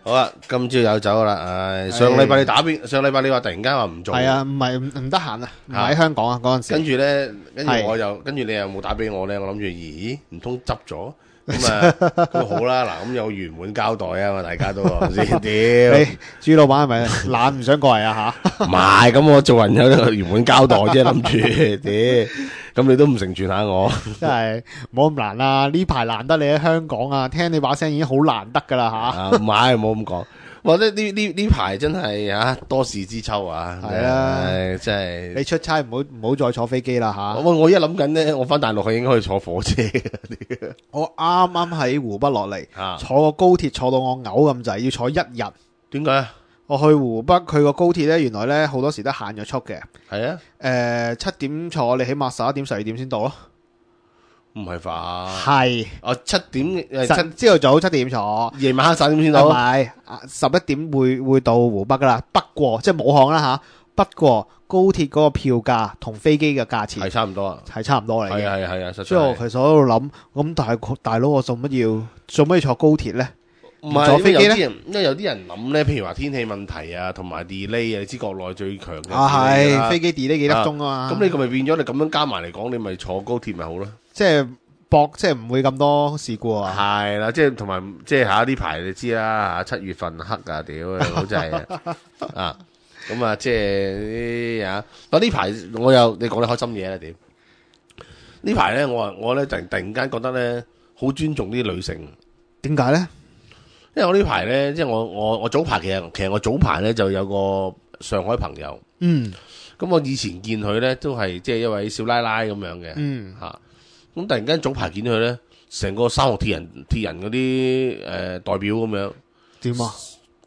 好啦，今朝有走啦，上禮拜你打邊，上禮拜你話突然間話唔做，係啊，唔係唔得閒啊，唔喺香港啊嗰陣時。跟住咧，跟住係跟住你又冇打俾我咧，我諗住，咦，唔通執咗？咁啊，咁好啦，嗱，咁有圓滿交代啊嘛，大家都係咪先？屌，朱老闆係咪懶唔想過嚟啊吓？唔係，咁我做人有個圓滿交代啫，諗住，屌，咁你都唔成全下我，真係冇咁難啦，呢排難得你喺香港啊，聽你把聲已經好難得噶啦吓。啊，唔係，冇咁講。我覺得呢排真係多事之秋啊，係啊，真係你出差唔好再坐飛機啦吓。我一諗緊咧，我翻大陸係應該可以坐火車嘅。我啱啱喺湖北落嚟，坐個高鐵坐到我嘔咁滯，要坐一日。點解啊？我去湖北，佢個高鐵咧，原來咧好多時都限咗速嘅。係啊。7點坐，你起碼11點12點先到咯。唔係吧？係。7點朝頭早7點坐，夜晚黑3點先到。唔係，11點會到湖北噶啦。不過即係武漢啦吓。不過高鐵嗰個票價同飛機嘅價錢係差唔多啊，係差唔多嚟嘅。係啊，所以我其實我喺度諗，咁大佬我做乜要坐高鐵咧？唔係坐飛機咧？因為有啲人諗咧，譬如話天氣問題啊，同埋 delay 啊，你知國內最強嘅係飛機 delay 幾粒鐘啊嘛。咁你咪變咗你咁樣加埋嚟講，你咪坐高鐵咪好咯？即係即係唔會咁多事故啊。係啦，即係同埋即係呢排你知啦，7月份黑啊，屌好真係啊！咁啊，即係呢排你講得開心嘢啦，點？呢排咧，我咧突然間覺得咧，好尊重啲女性。點解咧？因為我呢排咧，即係我早排其實我早排咧就有個上海朋友。咁我以前見佢咧都係即係一位少奶奶咁樣嘅。咁突然間早排見到佢咧，成個三項鐵人嗰啲代表咁樣。點啊？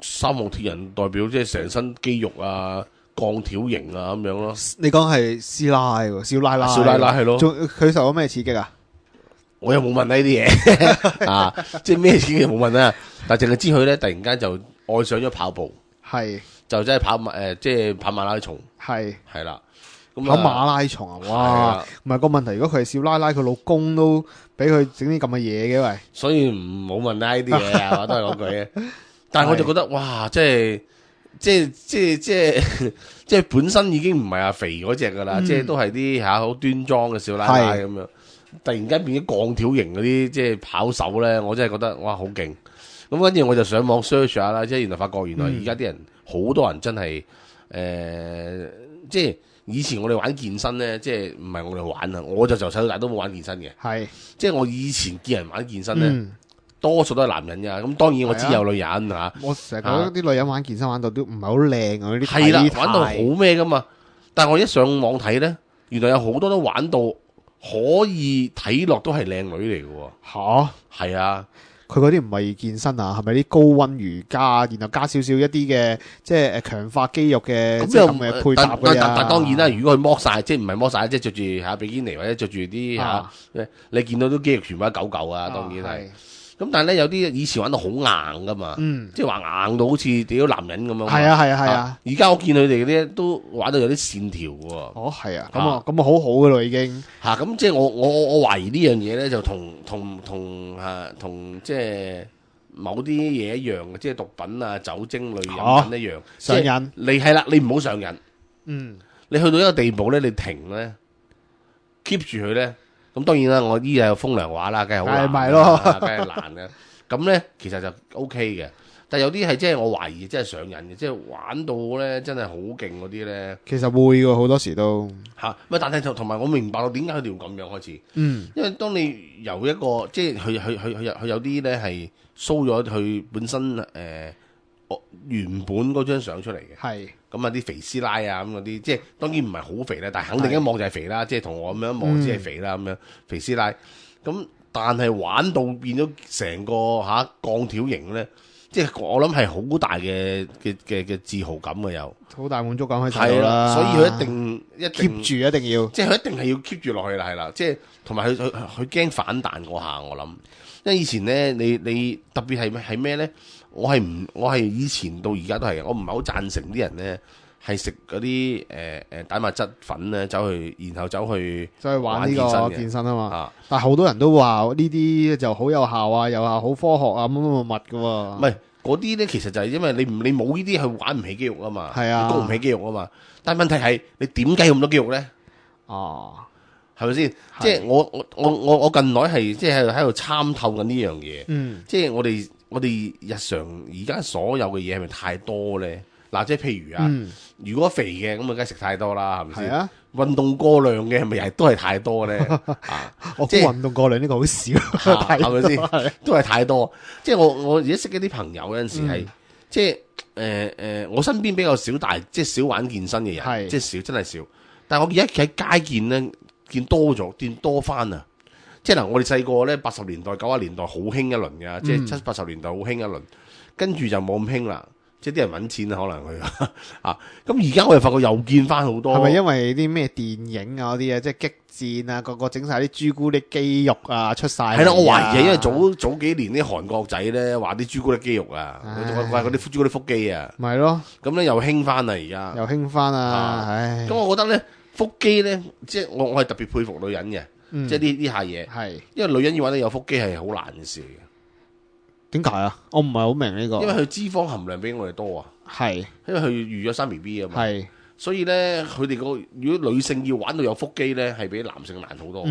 三項鐵人代表即係成身肌肉啊、鋼條型啊咁樣咯。你講係師奶喎，少奶係咯。佢受咗咩刺激啊？我又冇問呢啲嘢即係咩刺激冇問啊。但係淨係知佢咧，突然間就愛上咗跑步，係就真係即係跑馬拉松，係啦。咁跑馬拉松啊！哇，唔係個問題，如果佢係少奶奶，佢老公都俾佢整啲咁嘅嘢嘅喂。所以唔好問呢啲嘢係嘛，都係嗰句嘅。但係我就覺得哇，即係本身已經唔係肥嗰隻噶啦，即係都係啲好端莊嘅少奶奶咁樣。突然間變咗鋼條型嗰啲即係跑手咧，我真係覺得哇好勁。咁跟住我就上網 search 下啦，即係原來發覺原來而家啲人好多人真係即係以前我哋玩健身咧，即係唔係我哋玩啊，我就由細到大都冇玩健身嘅。係即係我以前見人玩健身咧。多數都係男人㗎，咁當然我知有女人嚇。我成日覺得啲女人玩健身玩到都唔係好靚啊！啲係啦，玩到好咩㗎嘛？但係我一上網睇咧，原來有好多都玩到可以睇落都係靚女嚟嘅喎。嚇，係啊！佢嗰啲唔係健身啊，係咪啲高溫瑜伽，然後加少少一啲嘅即係強化肌肉嘅咁嘅配搭嘅啊？但當然啦，如果佢剝晒，即係唔係剝晒，即係着住比基尼或者着住啲你見到都肌肉全部一嚿嚿啊！當然係。咁但係咧有啲以前玩到好硬噶嘛，即係話硬到好似屌男人咁樣。係啊。而家我見佢哋嗰啲都玩到有啲線條喎。哦，係啊，咁啊好好噶咯已經。咁即係我懷疑呢樣嘢咧就同即係某啲嘢一樣嘅，即係毒品啊、酒精類飲品一樣。上癮。你係啦，你唔好上癮。你去到一個地步咧，你停咧 ，keep 住佢咧。咁當然啦，我依有風涼話啦，梗係好難啦，梗係難嘅。咁咧其實就 OK 嘅，但係有啲係即係我懷疑真係上癮嘅，即係玩到咧真係好勁嗰啲咧。其實會㗎，好多時都但係同埋我明白到點解佢哋要咁樣開始。因為當你由一個即係佢有啲咧係 show 咗佢本身原本嗰張相出嚟嘅。係。咁啊啲肥師奶啊咁嗰啲，即係當然唔係好肥啦，但係肯定一望就係肥啦，即係同我咁樣望只係肥啦咁樣肥師奶。咁但係玩到變咗成個鋼條型咧，即係我諗係好大嘅自豪感嘅有，好大滿足感去睇啦。所以佢一定 keep 住，一定要，即係佢一定係要 keep 住落去啦，係啦。即係同埋佢驚反彈嗰下，我諗，因為以前咧你特別係咩咧？我係以前到而家都係嘅，我唔係好贊成啲人咧係食嗰啲蛋白質粉咧然後走去玩呢個健身啊嘛。但係好多人都話呢啲就好有效啊，又話好科學啊乜乜物㗎喎。唔係嗰啲咧其實就係因為你冇呢啲係玩唔起肌肉啊嘛，係啊你谷唔起肌肉啊嘛。但係問題係你點計咁多肌肉咧？哦，係咪先？即係我近來係即係喺度參透緊呢樣嘢。即係我哋日常而家所有嘅嘢係咪太多咧？嗱，即係譬如啊，如果肥嘅咁啊，梗係食太多啦，係咪先？運動過量嘅係咪又都係太多咧？我估運動過量呢個好少，係咪先？都係太多。即係我而家識一啲朋友有陣時係，即係我身邊比較少即係少玩健身嘅人，即係少，真係少。但係我而家喺街見咧，見多咗，見多翻啊！即係嗱，我哋細個咧80年代、90年代好興一輪㗎，即係70、80年代好興一輪，跟住就冇咁興啦。即係啲人揾錢可能佢啊，咁而家我又發覺又見翻好多。係咪因為啲咩電影啊嗰啲啊，即係激戰啊，個個整晒啲朱古力肌肉啊出晒。係啦，我懷疑因為早幾年啲韓國仔咧話啲朱古力肌肉啊，話嗰啲朱古力腹肌啊，咪咯。咁咧又興翻啦，而家又興翻啊！唉，咁我覺得咧腹肌咧，即係我係特別佩服女人嘅，即係呢下嘢。係，因為女人要玩得有腹肌係好難嘅事嚟嘅。點解啊？我唔係好明呢個。因為佢脂肪含量比我哋多啊。係。因為佢預咗生 BB 啊嘛。係。所以咧，佢哋如果女性要玩到有腹肌咧，係比男性難好多。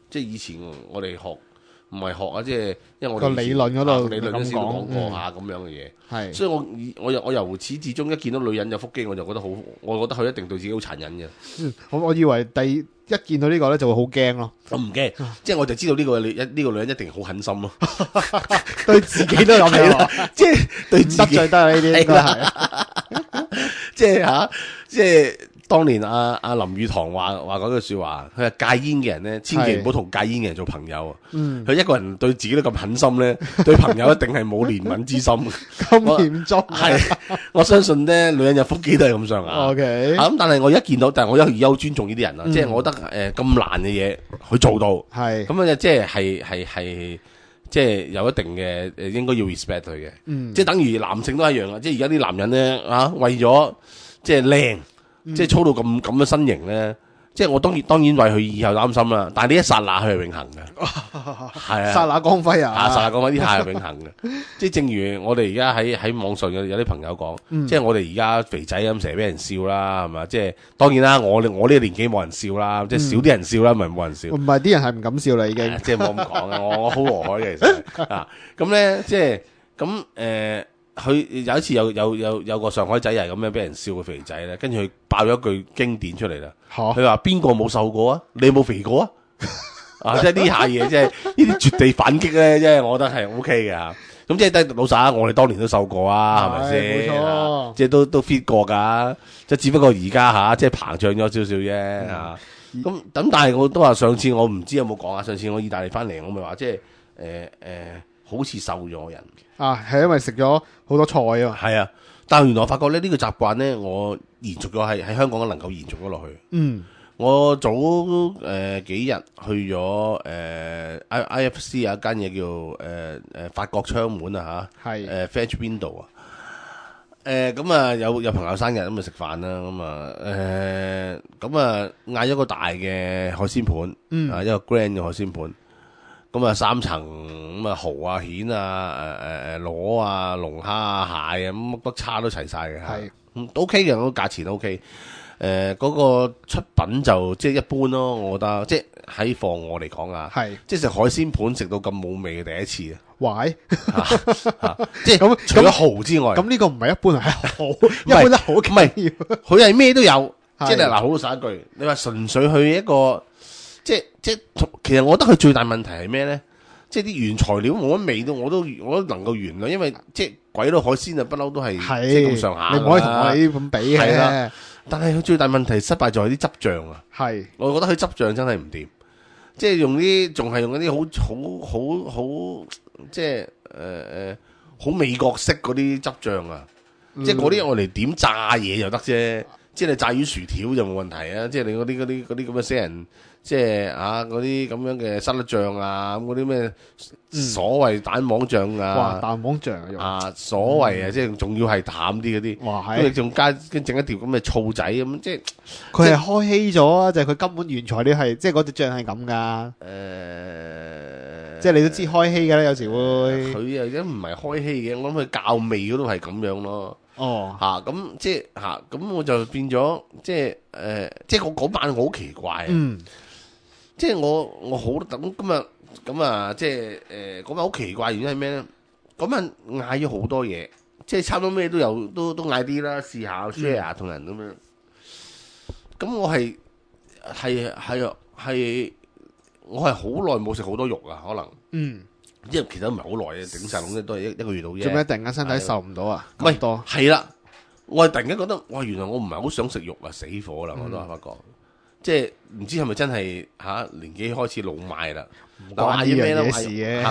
即係以前我哋唔係學啊，即係因為我哋個理論嗰度理論先講過下咁樣嘅嘢。係。所以我由始至終一見到女人有腹肌，我就覺得我覺得佢一定對自己好殘忍嘅。我以為一見到呢個咧就會好驚咯。我唔驚，即係我就知道呢個女人一定好狠心咯，對自己都咁樣，即係對自己得罪得呢啲應該係，即係即係當年阿林語堂話嗰句說話，佢係戒煙嘅人咧，千祈唔好同戒煙嘅人做朋友。佢一個人對自己都咁狠心咧，對朋友一定係冇憐憫之心。咁嚴重係，我相信咧，女人有腹肌都係咁上下。OK，咁但係我一見到，但係我有尊重呢啲人啦，即係我覺得咁難嘅嘢佢做到，係咁啊，即係即係有一定嘅應該要 respect 佢嘅。即係等於男性都一樣啊，即係而家啲男人咧為咗即係靚。即係操到咁嘅身形咧，即係我當然為佢以後擔心啦。但係呢一剎那佢係永恆嘅，係啊，剎那光輝啊，剎那光輝呢下係永恆嘅。即係正如我哋而家喺網上有啲朋友講，即係我哋而家肥仔咁成日俾人笑啦，係嘛？即係當然啦，我呢個年紀冇人笑啦，即係少啲人笑啦，唔係冇人笑。唔係啲人係唔敢笑啦，已經。即係冇咁講啊，我好和藹嘅其實啊。咁咧即係咁佢有一次有個上海仔係咁樣俾人笑個肥仔咧，跟住佢爆咗一句經典出嚟啦。佢話邊個冇瘦過啊？你有冇肥過啊？即係呢下嘢，即係呢啲絕地反擊咧，即係我覺得係 O K 嘅嚇。咁即係得老實，我哋當年都瘦過啊，係咪先？冇錯，即係都 fit 過㗎。即係只不過而家即係膨脹咗少少啫嚇。咁但係我都話上次我唔知有冇講啊。上次我意大利翻嚟，我咪話即係好似瘦咗人。係因為食咗好多菜啊。係啊，但係原來我發覺咧呢個習慣咧，我延續咗喺香港能夠延續咗落去。我早幾日去咗IFC 有一間嘢叫法國窗門啊嚇，係French Window 啊。咁啊有朋友生日咁啊食飯啦，咁啊嗌咗個大嘅海鮮盤，一個 grand 嘅海鮮盤。咁啊3層，咁啊蠔啊蜆啊螺啊龍蝦啊蟹啊，乜乜叉都齊晒嘅，係都 OK 嘅，嗰個價錢都 OK。嗰個出品就即係一般咯，我覺得即係喺放我嚟講啊，係即係食海鮮盤食到咁冇味嘅第一次啊！喂，即係咁除咗蠔之外，咁呢個唔係一般，係好一般得好緊要，佢係咩都有，即係嗱好老實一句，你話純粹去一個。即其實我覺得佢最大問題係咩咧？即係啲原材料冇乜味道，我都能夠原諒，因為即係鬼佬海鮮啊，不嬲都係即係咁上下。你唔可以同我哋呢咁比嘅。但係佢最大問題失敗在啲汁醬啊。係，我覺得佢汁醬真係唔掂，即係仲係用嗰啲好即係好美國式嗰啲汁醬啊。即係嗰啲我嚟點炸嘢就得啫，即係你炸魚薯條就冇問題啊。即係你嗰啲咁嘅死人。即係嗰啲咁樣嘅沙律醬啊，咁嗰啲咩所謂蛋黃醬啊，哇蛋黃醬所謂啊，即係仲要係淡啲嗰啲，哇跟住仲加跟整一條咁嘅醋仔咁，即係佢係開稀咗啊！就係佢根本原材料係即係嗰隻醬係咁噶，即即係你都知開稀㗎啦，有時會。佢又已經唔係開稀嘅，我諗佢教味嗰度係咁樣咯。哦，咁即係咁我就變咗即係即係我嗰晚我好奇怪啊！即係我好等咁啊，即係嗰晚好奇怪，原因係咩咧？嗰晚嗌咗好多嘢，即係差唔多咩都有，都嗌啲啦，試下 share 同人咁樣。咁我係我係好耐冇食好多肉啊，可能。因為其實都唔係好耐嘅，頂晒籠都係一個月到啫。做咩突然間身體受唔到啊？唔係咁多係啦，我係突然間覺得，哇！原來我唔係好想食肉啊，死火啦！我都係發覺，即係唔知係咪真係年紀開始老邁啦。唔關呢樣嘢事嘅。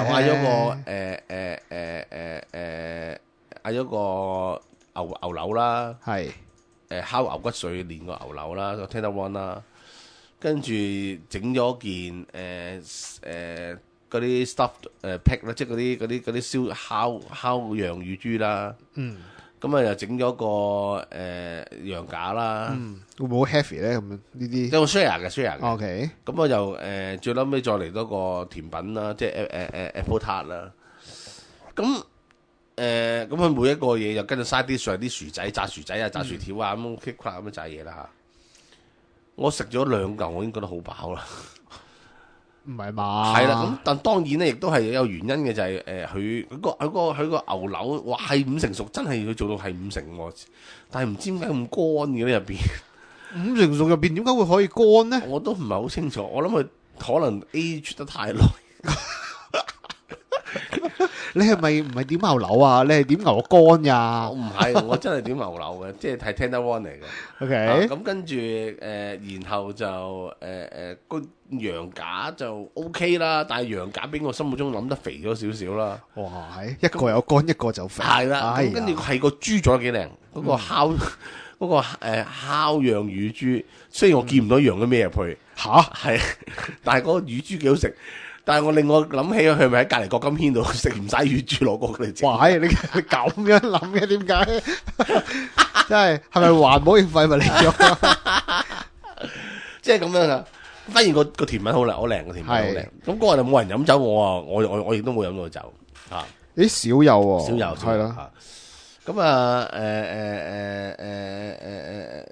嗌咗個牛柳啦，係烤牛骨髓練個牛柳啦，個 tenderloin 啦，跟住整咗件嗰啲 stuffed pig 啦，即係嗰啲燒烤洋乳豬啦。咁又整咗個羊架啦。會唔會好 heavy 咧？咁樣呢啲有個 share 嘅。OK。咁我就最撚尾再嚟多個甜品啦，即係apple tart 啦。咁佢每一個嘢又跟住 side dish 上啲薯仔、炸薯仔啊、炸薯條啊咁 kick crack 咁炸嘢啦嚇。我食咗2嚿，我已經覺得好飽啦。唔係嘛？係啦，咁但當然咧，亦都係有原因嘅，就係佢個牛柳，哇係5成熟，真係佢做到係5成喎，但係唔知點解咁乾嘅咧入邊。5成熟入邊點解會可以乾咧？我都唔係好清楚，我諗佢可能 age 得太耐。你係咪唔係點牛柳啊？你係點牛肝呀？我唔係，我真係點牛柳嘅，即係 tenderloin 嚟嘅。OK。咁跟住然後就個羊架就 OK 啦，但係羊架比我心目中諗得肥咗少少啦。哇，係一個有乾，一個就肥。係啦，咁跟住係個豬做得幾靚，嗰個烤烤羊乳豬，雖然我見唔到羊嘅咩入去，係，但係嗰個乳豬幾好食。但係我令我諗起佢咪喺隔離國金軒度食唔晒乳豬攞過嚟食。哇！你咁樣諗嘅點解？真係係咪環保應費咪嚟咗？即係咁樣啊！發現個甜品好靚，好靚個甜品好靚。咁嗰日就冇人飲酒，我亦都冇飲到酒嚇。咦？少有喎，少有係咯。咁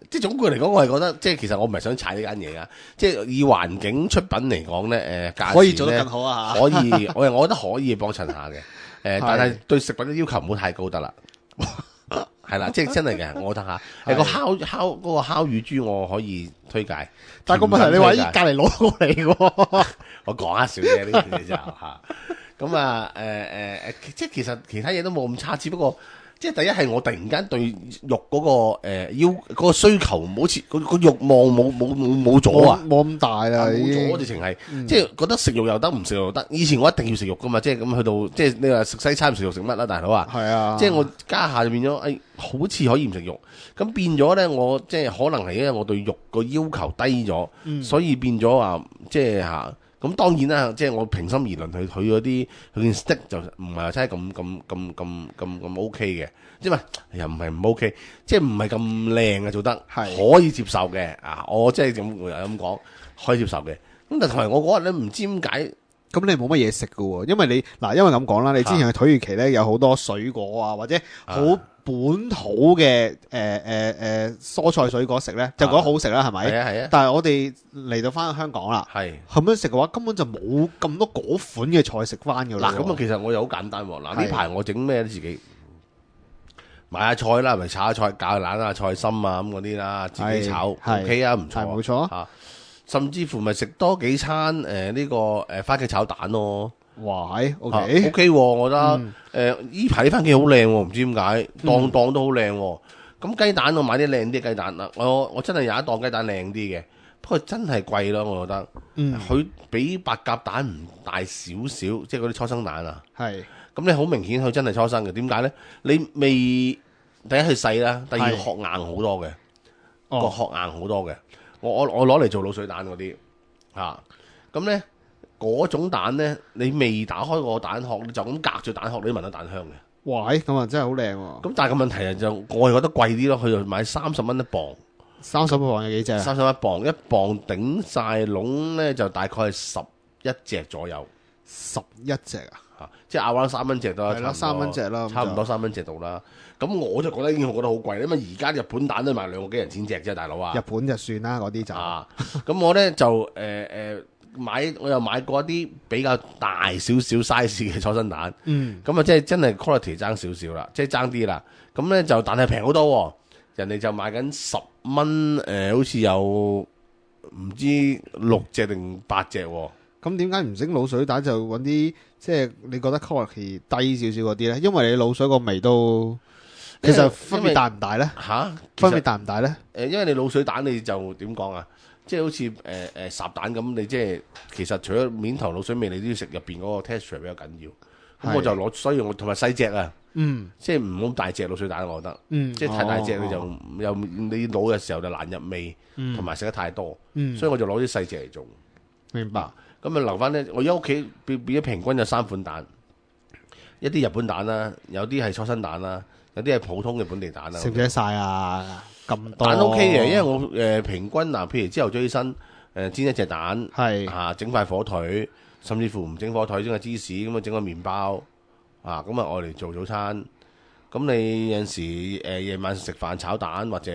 即係總括嚟講，我係覺得即係其實我唔係想踩呢間嘢啊！即係以環境出品嚟講咧，價錢可以做得更好啊！可以，我覺得可以幫襯下嘅。但係對食品嘅要求唔好太高得啦。係啦，即係真係嘅，我覺得嚇。個烤乳豬我可以推介，但係個問題你話依隔離攞過嚟喎，我講下笑啫，呢樣嘢就嚇。咁即係其實其他嘢都冇咁差，只不過即係第一係我突然間對肉嗰個嗰個需求好似個慾望冇咗啊，冇咁大啦，冇咗直情係即係覺得食肉又得，唔食肉又得。以前我一定要食肉噶嘛，即係咁去到即係你話食西餐唔食肉食乜啦，大佬啊？係啊，即係我家下就變咗好似可以唔食肉，咁變咗咧，我即係可能係因為我對肉個要求低咗，所以變咗話即係嚇。咁當然啦，即係我平心而論，佢件 steak 就唔係話真係咁 OK 嘅，即係又唔係唔 OK，即係唔係咁靚嘅做得，可以接受嘅啊！我即係咁講，可以接受嘅。咁但同埋我嗰日咧唔知點解，咁你冇乜嘢食㗎喎，因為你因為咁講啦，你之前去土耳其咧有好多水果啊，或者好本土嘅蔬菜水果食咧，就覺得好食啦，係咪？係啊。但係我哋嚟到翻香港啦，咁樣食嘅話，根本就冇咁多嗰款嘅菜食翻㗎啦。嗱，咁啊，其實我又好簡單喎。嗱，呢排我整咩咧？自己買下菜啦，咪炒下菜、芥蘭啊、菜心啊咁嗰啲啦，自己炒 OK 啊，唔錯，冇錯嚇。甚至乎咪食多幾餐呢個番茄炒蛋咯。哇，OK 喎，我覺得呢排啲番茄好靚喎，唔知點解檔檔都好靚喎。咁雞蛋我買啲靚啲雞蛋啦，我真係有一檔雞蛋靚啲嘅，不過真係貴咯，我覺得。佢比白鴿蛋唔大少少，即係嗰啲初生蛋啊。係。咁你好明顯佢真係初生嘅，點解咧？你未第一佢細啦，第二殼硬好多嘅，個殼硬好多嘅。我攞嚟做滷水蛋嗰啲嚇，咁咧。嗰種蛋咧，你未打開個蛋殼，你就咁隔住蛋殼，你都聞到蛋香嘅。哇！咁啊，真係好靚喎。咁但係個問題係我係覺得貴啲咯，佢就買30蚊一磅。30磅有幾隻？31磅，一磅頂晒籠咧，就大概係11隻左右。11隻啊，即係亞灣3蚊隻都係啦，3蚊隻啦，差唔多3蚊隻到啦。咁我就覺得已經覺得好貴，因為而家日本蛋都賣2個幾人錢隻啫，大佬啊！日本就算啦，嗰啲就咁我咧就我又買過一啲比較大少少 size 嘅初生蛋，咁啊即係真係 quality 爭少少啦，即係爭啲啦。咁咧就但係平好多喎，人哋就賣緊10蚊，好似有唔知6隻定8隻喎。咁點解唔整滷水蛋就揾啲即係你覺得 quality 低少少嗰啲咧？因為你滷水個味都其實分別大唔大咧？分別大唔大咧？因為你滷水蛋你就點講啊？即係好似烚蛋咁，你即係其實除咗面頭滷水味，你都要食入邊嗰個 texture 比較緊要。咁我就所以我同埋細隻啊，即係唔好大隻滷水蛋，我覺得，即係太大隻你就你滷嘅時候就難入味，同埋食得太多，所以我就攞啲細隻嚟做。明白。咁啊留翻咧，我而家屋企變咗平均有3款蛋，一啲日本蛋啦，有啲係初生蛋啦，有啲係普通嘅本地蛋啦。食唔食得晒啊？咁多蛋 OK 嘅，因為我平均嗱，譬如朝頭早起身煎一隻蛋，整塊火腿，甚至乎唔整火腿，整個芝士咁啊，整個麵包咁啊，愛嚟做早餐。咁你有陣時夜晚食飯炒蛋或者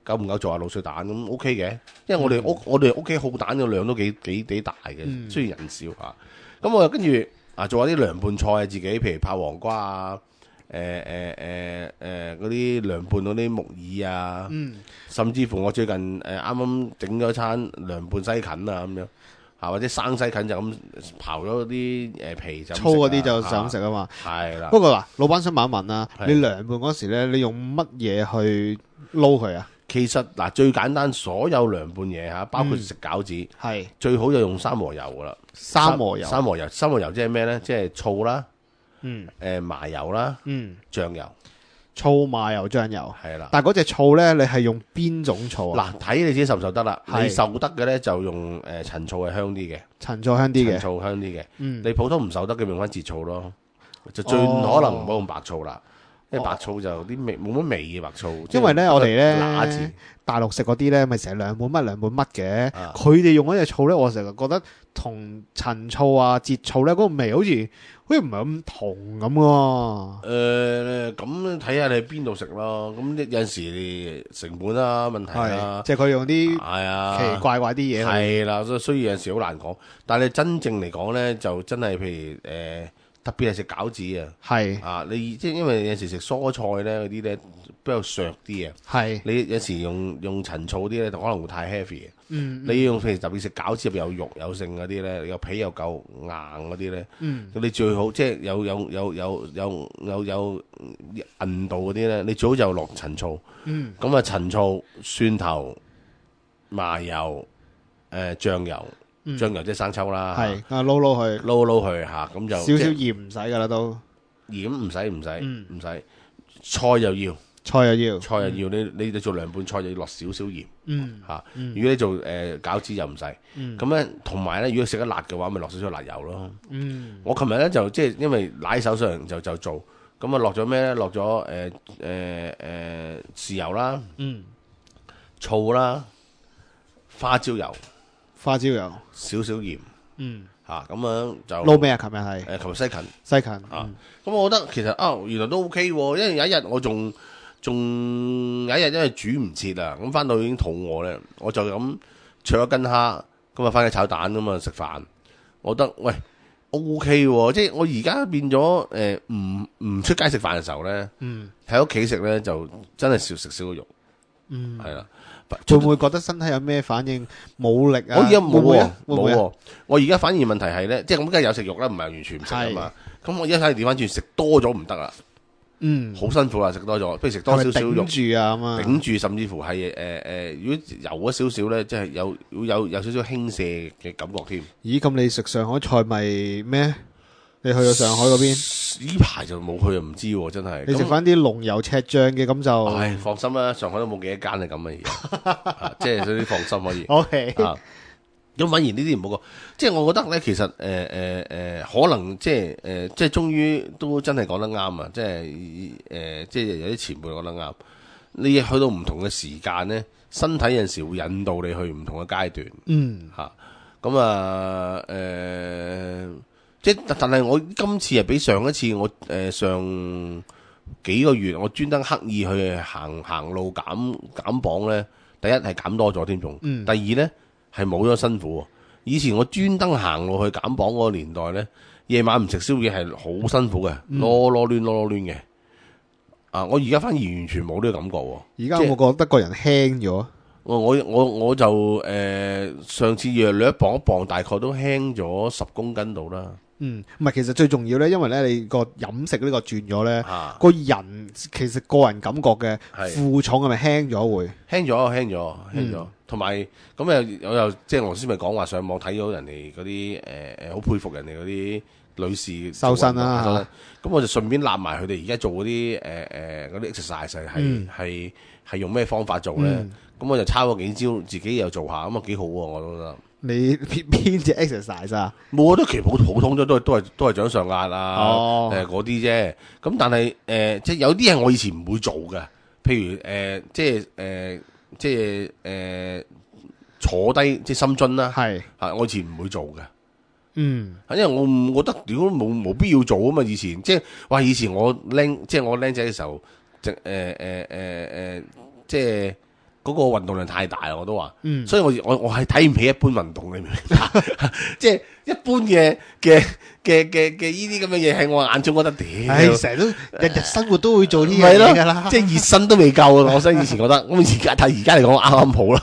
久唔久做下滷水蛋咁 OK 嘅，因為我哋屋企好蛋嘅量都幾大嘅，雖然人少咁我又跟住做下啲涼拌菜自己，譬如泡黃瓜啊。嗰啲涼拌嗰啲木耳啊，甚至乎我最近啱啱整咗餐涼拌西芹啊咁樣或者生西芹就咁刨咗啲皮就粗嗰啲就咁食啊嘛。係啦。不過嗱，老闆想問一問啦，你涼拌嗰時咧，你用乜嘢去撈佢啊？其實最簡單，所有涼拌嘢包括食餃子，最好就用三和油噶啦。三和油即係咩咧？即係醋啦。麻油啦，醬油，醋麻油醬油係啦。但係嗰隻醋咧，你係用邊種醋啊？嗱，睇你自己受唔受得啦。你受得嘅咧就用陳醋係香啲嘅，陳醋香啲嘅。你普通唔受得嘅用翻節醋咯，就最可能唔好用白醋啦，因為白醋就啲味冇乜味嘅白醋。因為咧我哋咧大陸食嗰啲咧，咪成日涼拌乜嘅，佢哋用嗰隻醋咧，我成日覺得同陳醋啊、節醋咧嗰個味好似唔係咁同咁喎。咁睇下你喺邊度食咯。咁有陣時成本啦、問題啦，即係佢用啲奇怪啲嘢。係啦，所以有陣時好難講。但係真正嚟講咧，就真係譬如特別係食餃子啊，你即係因為有陣時食蔬菜咧嗰啲咧比較削啲啊，你有時用陳醋啲咧，可能會太 heavy 嘅。你用譬如特別食餃子有肉有剩嗰啲咧，有皮又夠硬嗰啲咧，你最好即係有韌度嗰啲咧，你最好就落陳醋。咁啊陳醋、蒜頭、麻油、醬油。醬油即係生抽啦，撈佢咁就少少鹽唔使噶啦，都鹽唔使，菜又要，你做涼拌菜就要落少少鹽，如果你做餃子又唔使，咁咧同埋咧，如果食得辣嘅話，咪落少少辣油咯。我琴日咧就即係因為拿手上就做，咁啊落咗咩咧？落咗豉油啦，醋啦，花椒油。少少鹽，咁樣就撈咩啊？琴日係琴日西芹，咁我覺得其實原來都 OK 喎，因為有一日我仲有一日因為煮唔切啊，咁翻到已經肚餓咧，我就咁灼咗斤蝦，咁啊翻去炒蛋咁啊食飯，我覺得喂 OK 喎，即係我而家變咗唔出街食飯嘅時候咧，喺屋企食咧就真係少食少個肉，係啦。會唔會覺得身體有咩反應？冇力啊？我而家冇喎，我而家反而問題係咧，即係咁梗係有食肉啦，唔係完全唔食啊嘛。咁我而家睇調翻轉，食多咗唔得啦。好辛苦啊！食多咗，不如食多少少肉頂住啊嘛，頂住，甚至乎係如果油咗少少咧，即係有少少輕瀉嘅感覺添。咦？咁你食上海菜咪咩？你去咗上海嗰邊？呢排就冇去，又唔知喎，真係。你食翻啲濃油赤醬嘅咁就，唉，放心啦，上海都冇幾多間係咁嘅嘢，即係所以放心可以。OK。咁反而呢啲唔好講，即係我覺得咧，其實可能即係終於都真係講得啱啊！即係有啲前輩講得啱。你去到唔同嘅時間咧，身體有陣時會引導你去唔同嘅階段。即係但係我今次係比上一次我上幾個月我專登刻意去行路減磅咧，第一係減多咗添仲，第二咧係冇咗辛苦。以前我專登行路去減磅嗰個年代咧，夜晚唔食宵夜係好辛苦嘅，囉攣嘅。我而家反而完全冇呢個感覺喎。而家我覺得個人輕咗。我就上次約略磅一磅，大概都輕咗10公斤度啦。唔係，其實最重要咧，因為咧你個飲食呢個轉咗咧，個人其實個人感覺嘅負重係咪輕咗會？輕咗，同埋咁我又即係我先咪講話上網睇咗人哋嗰啲好佩服人哋嗰啲女士瘦身啦，咁我就順便攬埋佢哋而家做嗰啲嗰啲 exercise 係用咩方法做咧？咁我就抄咗幾招，自己又做下，咁啊幾好喎，我都覺得。你邊隻 exercise 啊？我覺得其實普通咗，都係掌上壓啊，嗰啲啫。咁但係即係有啲係我以前唔會做嘅，譬如即係坐低即係深蹲啦，我以前唔會做嘅。因為我唔覺得如果冇必要做啊嘛。以前即係話以前我僆仔嘅時候，即係。嗰個運動量太大，我都話，所以我係睇唔起一般運動，你明唔明白？即係一般嘅呢啲咁嘅嘢喺我眼中覺得屌，成日都日日生活都會做呢樣嘢㗎啦，即係熱身都未夠啊！我所以以前覺得，咁而家嚟講啱啱好啦，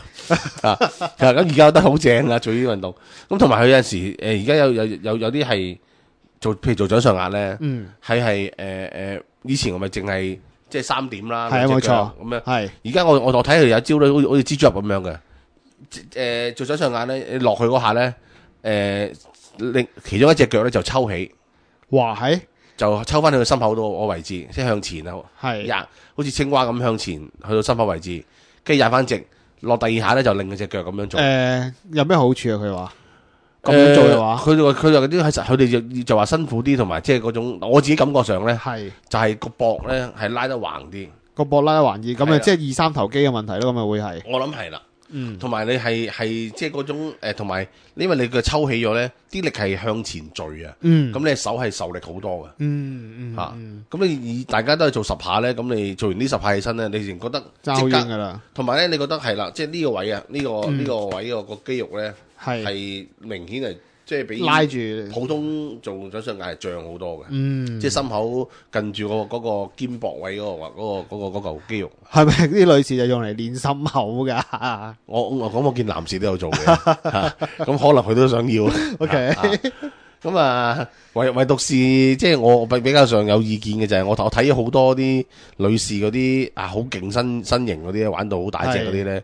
咁而家覺得好正啊！做呢啲運動，咁同埋佢有陣時而家有啲係做，譬如做掌上壓咧，係以前我咪淨係。即係3點啦，係啊，冇錯咁樣。係而家我睇佢有招咧，好似蜘蛛俠咁樣嘅。做掌上壓咧，你落去嗰下咧，另其中一隻腳咧就抽起，哇係，就抽翻去個心口度個位置，即係向前啊，係，好似青蛙咁向前去到心口位置，跟住踩翻直，落第二下咧就另一隻腳咁樣做。有咩好處啊？佢話咁樣做嘅話，佢就啲佢哋就話辛苦啲，同埋即係嗰種我自己感覺上咧，就係個膊咧係拉得橫啲，個膊拉得橫啲，咁啊即係2、3頭肌嘅問題咯，咁啊會係。我諗係啦，同埋你係即係嗰種同埋因為你嘅抽起咗咧，啲力係向前墜啊，咁你手係受力好多嘅，咁你大家都係做10下咧，咁你做完呢10下起身咧，你仍覺得爭好遠㗎啦，同埋咧你覺得係啦，即係呢個位啊，呢個位個肌肉咧。係明顯係即係比拉住普通做掌上壓係脹好多嘅，即係心口近住嗰個肩膊位嗰嚿肌肉。係咪啲女士就用嚟練心口噶？我見男士都有做嘅，咁可能佢都想要。OK，咁唯獨是即係我比較上有意見嘅就係我睇咗好多啲女士嗰啲好勁身形嗰啲玩到好大隻嗰啲咧。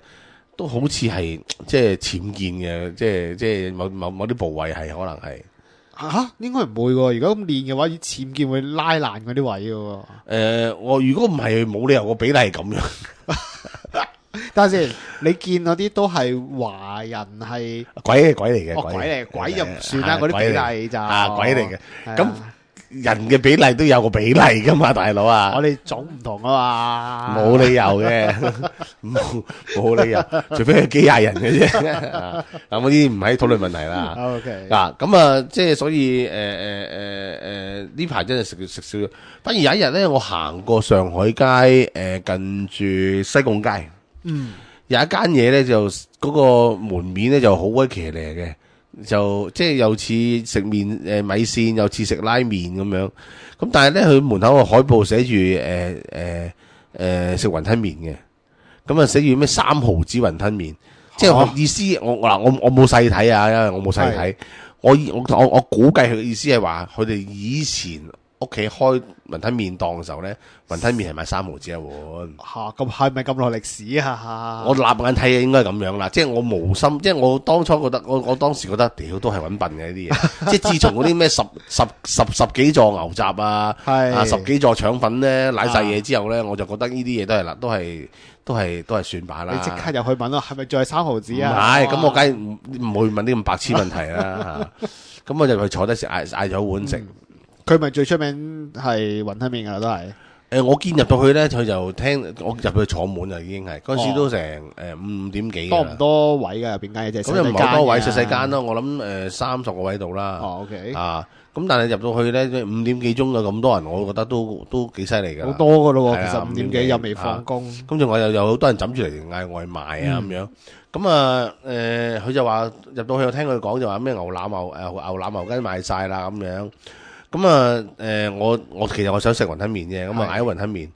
都好似係即係淺見嘅，即係某啲部位係可能係應該唔會喎。如果咁練嘅話，淺見會拉爛嗰啲位嘅。我如果唔係冇理由個比例係咁樣。等下先，你見嗰啲都係華人係鬼嚟嘅，鬼就唔算啦，嗰啲比例就鬼嚟嘅咁。人嘅比例都有個比例噶嘛，大佬啊！我哋種唔同啊嘛，冇理由嘅，冇理由，除非係機械人嘅啫。咁嗰啲唔係討論問題啦。OK，咁即係所以呢排真係食少咗。反而有一日咧，我行過上海街近住西貢街，有一間嘢咧就嗰個門面咧就好鬼騎呢嘅。就即係又似食麵米線，又似食拉麵咁樣。咁但係咧，佢門口個海報寫住食雲吞麵嘅。咁啊寫住咩3毫子雲吞麵，即係我意思我冇細睇啊，因為我冇細睇。我估計佢嘅意思係話，佢哋以前屋企開雲吞麵檔嘅時候咧，雲吞麵係賣3毫子一碗。咁係咪咁耐歷史啊？我立眼睇應該係咁樣啦，即係我無心，即係我當初覺得，我當時覺得，屌都係揾笨嘅呢啲嘢。即係自從嗰啲咩十幾座牛雜啊，10幾座腸粉咧，瀨晒嘢之後咧，我就覺得呢啲嘢都係啦，都係算罷啦。你即刻入去問咯，係咪再係3毫子啊？唔係，咁我梗係唔會問啲咁白痴問題啦。咁我就去坐低食，嗌咗碗食。佢咪最出名係雲吞麵噶啦，都係。我見入到去咧，佢就聽我入去坐滿啦，已經係嗰陣時都成5點幾。多唔多位㗎入邊間嘢？咁又唔係好多位，細細間咯。我諗30個位度啦。OK。咁但係入到去咧，5點幾鐘嘅咁多人，我覺得都幾犀利㗎。好多㗎咯喎，其實5點幾又未放工。咁仲有好多人枕住嚟嗌外賣啊咁樣。咁佢就話入到去，我聽佢講就話咩牛腩牛筋賣晒啦咁樣。咁我其實我想食雲吞麵啫，咁嗌咗雲吞麵。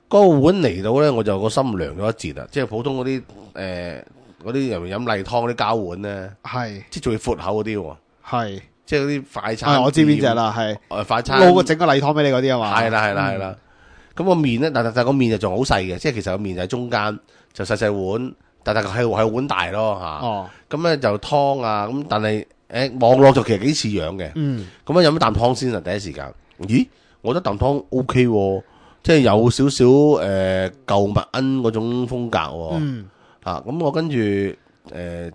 嗰個碗嚟到咧，我就個心涼咗一截啦。即係普通嗰啲人飲例湯嗰啲膠碗咧，係即係仲要闊口嗰啲喎，係即係嗰啲快餐。我知邊隻啦，係快餐撈個整個例湯俾你嗰啲啊嘛。係啦。咁個麵咧，但個麵就仲好細嘅，即係其實個麵就喺中間，就細細碗，但係碗大咯嚇。咁咧就湯啊，咁但係望落就其實幾似樣嘅。咁飲一啖湯先啊，第一時間。咦，我覺得啖湯 OK 喎，即係有少少舊麥恩嗰種風格喎。咁我跟住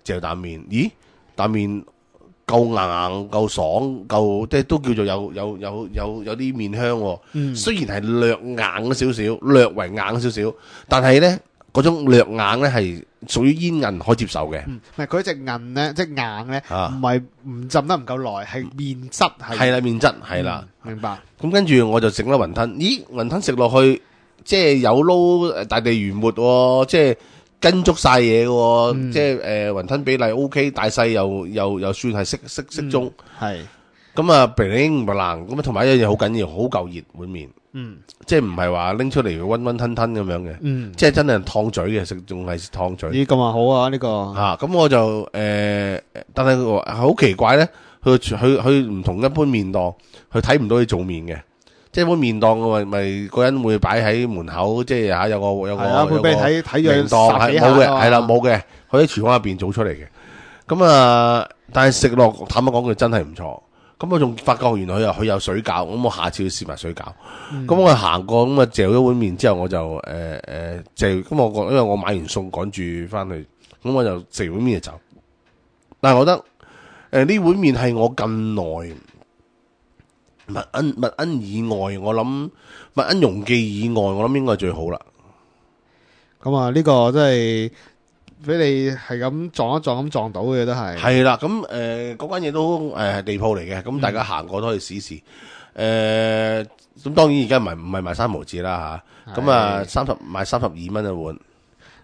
嚼啖麵，咦，啖麵夠硬夠爽夠，即係都叫做有啲麵香喎。雖然係略硬少少，略為硬少少，但係咧嗰種略硬咧係屬於煙韌可以接受嘅。唔係佢隻韌咧，即係硬咧，唔係唔浸得唔夠耐，係麵質係啦，麵質係啦。明白。咁跟住我就整咗雲吞，咦，雲吞食落去即係有撈大地原沫喎，即係跟足晒嘢嘅，即係雲吞比例 OK， 大細又算係適中。係。咁啊，平平唔冷，咁啊，同埋一樣嘢好緊要，好夠熱碗麵。即係唔係話拎出嚟溫溫吞吞咁樣嘅。即係真係燙嘴嘅，食仲係燙嘴。咦，咁啊好啊呢個。咁我就但係好奇怪咧，佢唔同一般麵檔，佢睇唔到你做麵嘅。即係一般麵檔咪個人會擺喺門口，即係有個會俾你睇樣檔係冇嘅，係啦冇嘅，佢喺廚房入邊做出嚟嘅。咁但係食落坦白講，佢真係唔錯。咁我仲發覺原來佢有水餃，咁我下次要試埋水餃。咁我行過咁嚼咗碗麵之後，我就咁我因為我買完餸趕住翻去，咁我就食碗麵就走。但係我覺得呢碗麵係我近來麥恩以外，我諗麥恩容記以外，我諗應該係最好啦。咁呢個真係俾你係咁撞一撞咁撞到嘅都係。係啦，咁嗰間嘢都係地鋪嚟嘅，咁大家行過都可以試試。咁當然而家唔係賣3毫紙啦嚇，咁賣32蚊一碗，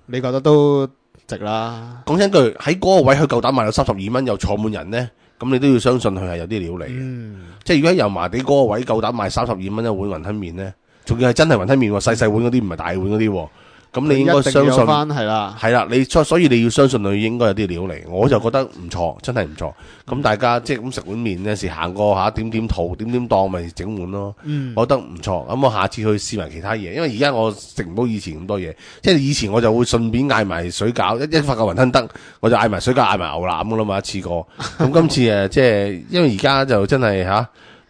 你覺得都值啦。講真句，喺嗰個位佢夠膽賣到32蚊又坐滿人咧，咁你都要相信佢係有啲料嚟嘅。即係如果喺油麻地嗰個位夠膽賣32蚊一碗雲吞麵咧，仲要係真係雲吞麵喎，細細碗嗰啲唔係大碗嗰啲喎。咁你應該相信係啦，所以你要相信佢應該有啲料嚟，我就覺得唔錯，真係唔錯。咁大家即係咁食碗麵有時行過下點圖點檔咪整碗咯，我覺得唔錯。咁我下次去試埋其他嘢，因為而家我食唔到以前咁多嘢，即係以前我就會順便嗌埋水餃，一發個雲吞得，我就嗌埋水餃嗌埋牛腩噶啦嘛，一次過。咁今次即係因為而家就真係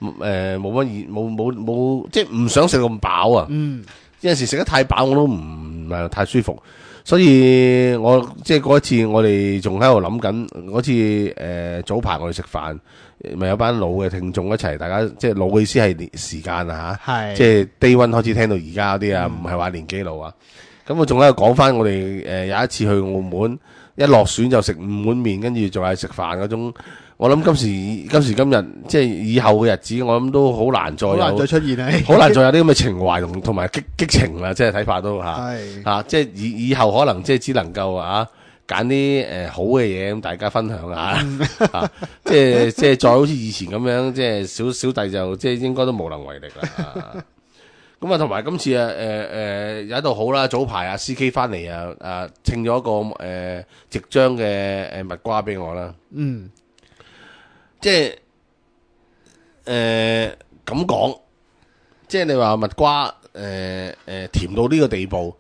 冇乜即係唔想食咁飽啊。有陣時食得太飽我都唔係太舒服，所以我即係嗰一次我哋仲喺度諗緊嗰次早排我哋食飯，咪有班老嘅聽眾一齊，大家即係老嘅意思係時間啊嚇，即係低溫開始聽到而家嗰啲啊，唔係話年紀老啊。咁我仲喺度講翻我哋有一次去澳門，一落船就食5碗麵，跟住仲係食飯嗰種。我諗今時今日即係以後嘅日子，我諗都好難再出現啊！好難再有啲咁嘅情懷同埋激情啦，即係睇法都即係以後可能即係只能夠揀啲好嘅嘢咁大家分享下即係再好似以前咁樣，即係小弟就即係應該都無能為力啦。咁同埋今次有一度好啦，早排CK 翻嚟稱咗一個即將嘅蜜瓜俾我啦。即係咁講，即係你話蜜瓜甜到呢個地步，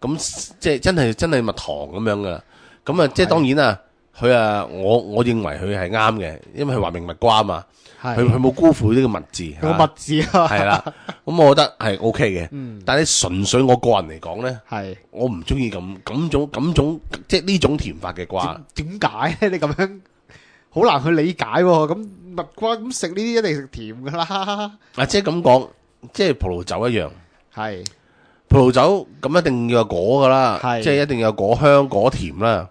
咁即係真係蜜糖咁樣噶啦。咁即係當然啦，佢我認為佢係啱嘅，因為佢話明蜜瓜嘛，佢冇辜負呢個蜜字，個蜜字係啦。咁我覺得係 OK 嘅。但係純粹我個人嚟講咧，我唔中意咁種即係呢種甜法嘅瓜。點解咧？你咁樣？好難去理解喎，咁蜜瓜咁食呢啲一定食甜噶啦。即係咁講，即係葡萄酒一樣，係葡萄酒咁一定要有果噶啦，係即係一定有果香果甜啦。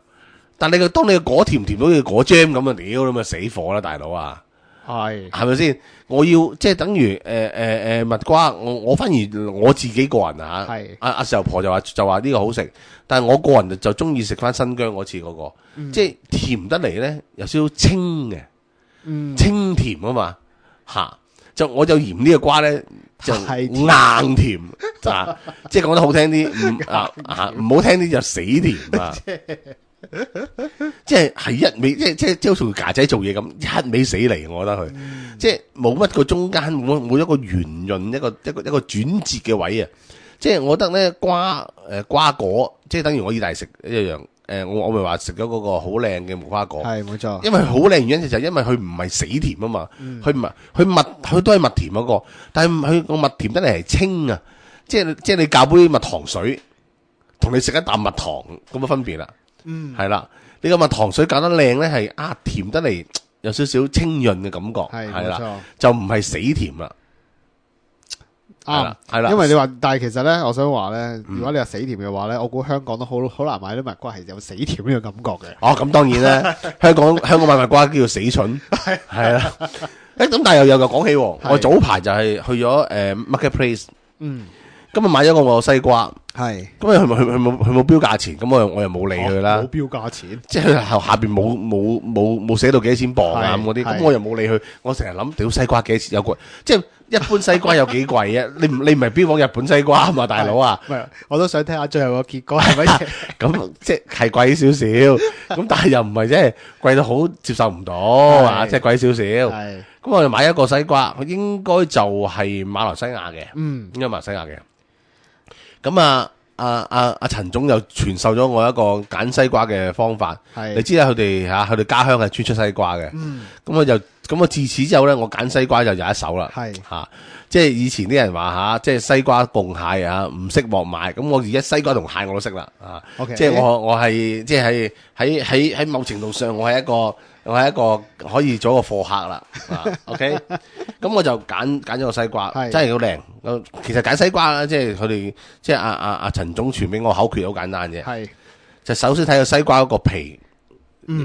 但你當你嘅果甜甜到似果 jam 咁啊，屌咁啊死火啦，大佬啊！係咪先？我要即係等於蜜瓜，我反而我自己個人啊嚇，阿時候婆就話呢個好食，但係我個人就中意食翻新疆嗰次嗰個，即係甜得嚟咧，有少少清嘅，清甜啊嘛嚇，我就嫌呢個瓜咧就硬甜啊，即係講得好聽啲，唔好聽啲就死甜啊。即係一味，即係好似架仔做嘢咁，一味死嚟，我覺得佢，即係冇乜個中間，冇一個圓潤，一個轉折嘅位啊！即係我覺得咧瓜果，即係等於我意大利食一樣，我咪話食咗嗰個好靚嘅無花果，係冇錯，因為好靚原因就係因為佢唔係死甜啊嘛，佢都係蜜甜嗰個，但係佢個蜜甜得嚟係清啊，即係你教杯蜜糖水，同你食一啖蜜糖咁嘅分別啦。係啦，你個蜜糖水搞得靚咧，係甜得嚟，有少少清潤嘅感覺，係啦，就唔係死甜啦。係啦，因為你話，但係其實咧，我想話咧，如果你話死甜嘅話咧，我估香港都好難買啲蜜瓜係有死甜呢個感覺嘅。哦，咁當然啦，香港買蜜瓜叫做死蠢，係啦。咁但係又講起，我早排就係去咗Marketplace，咁啊買咗個西瓜。係，咁佢冇標價錢，咁我又冇理佢啦。冇標價錢，即係下邊冇寫到幾多錢磅啊咁嗰啲，咁我又冇理佢。我成日諗，屌西瓜幾多錢有貴？即係一般西瓜有幾貴啊？你唔係標榜日本西瓜啊嘛，大佬啊！我都想聽下最後個結果係乜嘢。咁即係貴少少，咁但係又唔係即係貴到好接受唔到啊！即係貴少少。係，咁我就買一個西瓜，佢應該就係馬來西亞嘅，應該馬來西亞嘅。咁阿陳總就傳授咗我一個揀西瓜嘅方法。你知啦，佢哋家鄉係專出西瓜嘅。咁我自此之後咧，我揀西瓜就有一手啦。即係以前啲人話即係西瓜共蟹唔識莫買。咁我而家西瓜同蟹我都識啦。即係我係即係喺某程度上，我係一個可以做一個貨客啦。OK，咁我就揀咗個西瓜，真係好靚。其實揀西瓜即係佢哋即係阿陳總傳俾我口訣好簡單啫。就首先睇個西瓜嗰個皮，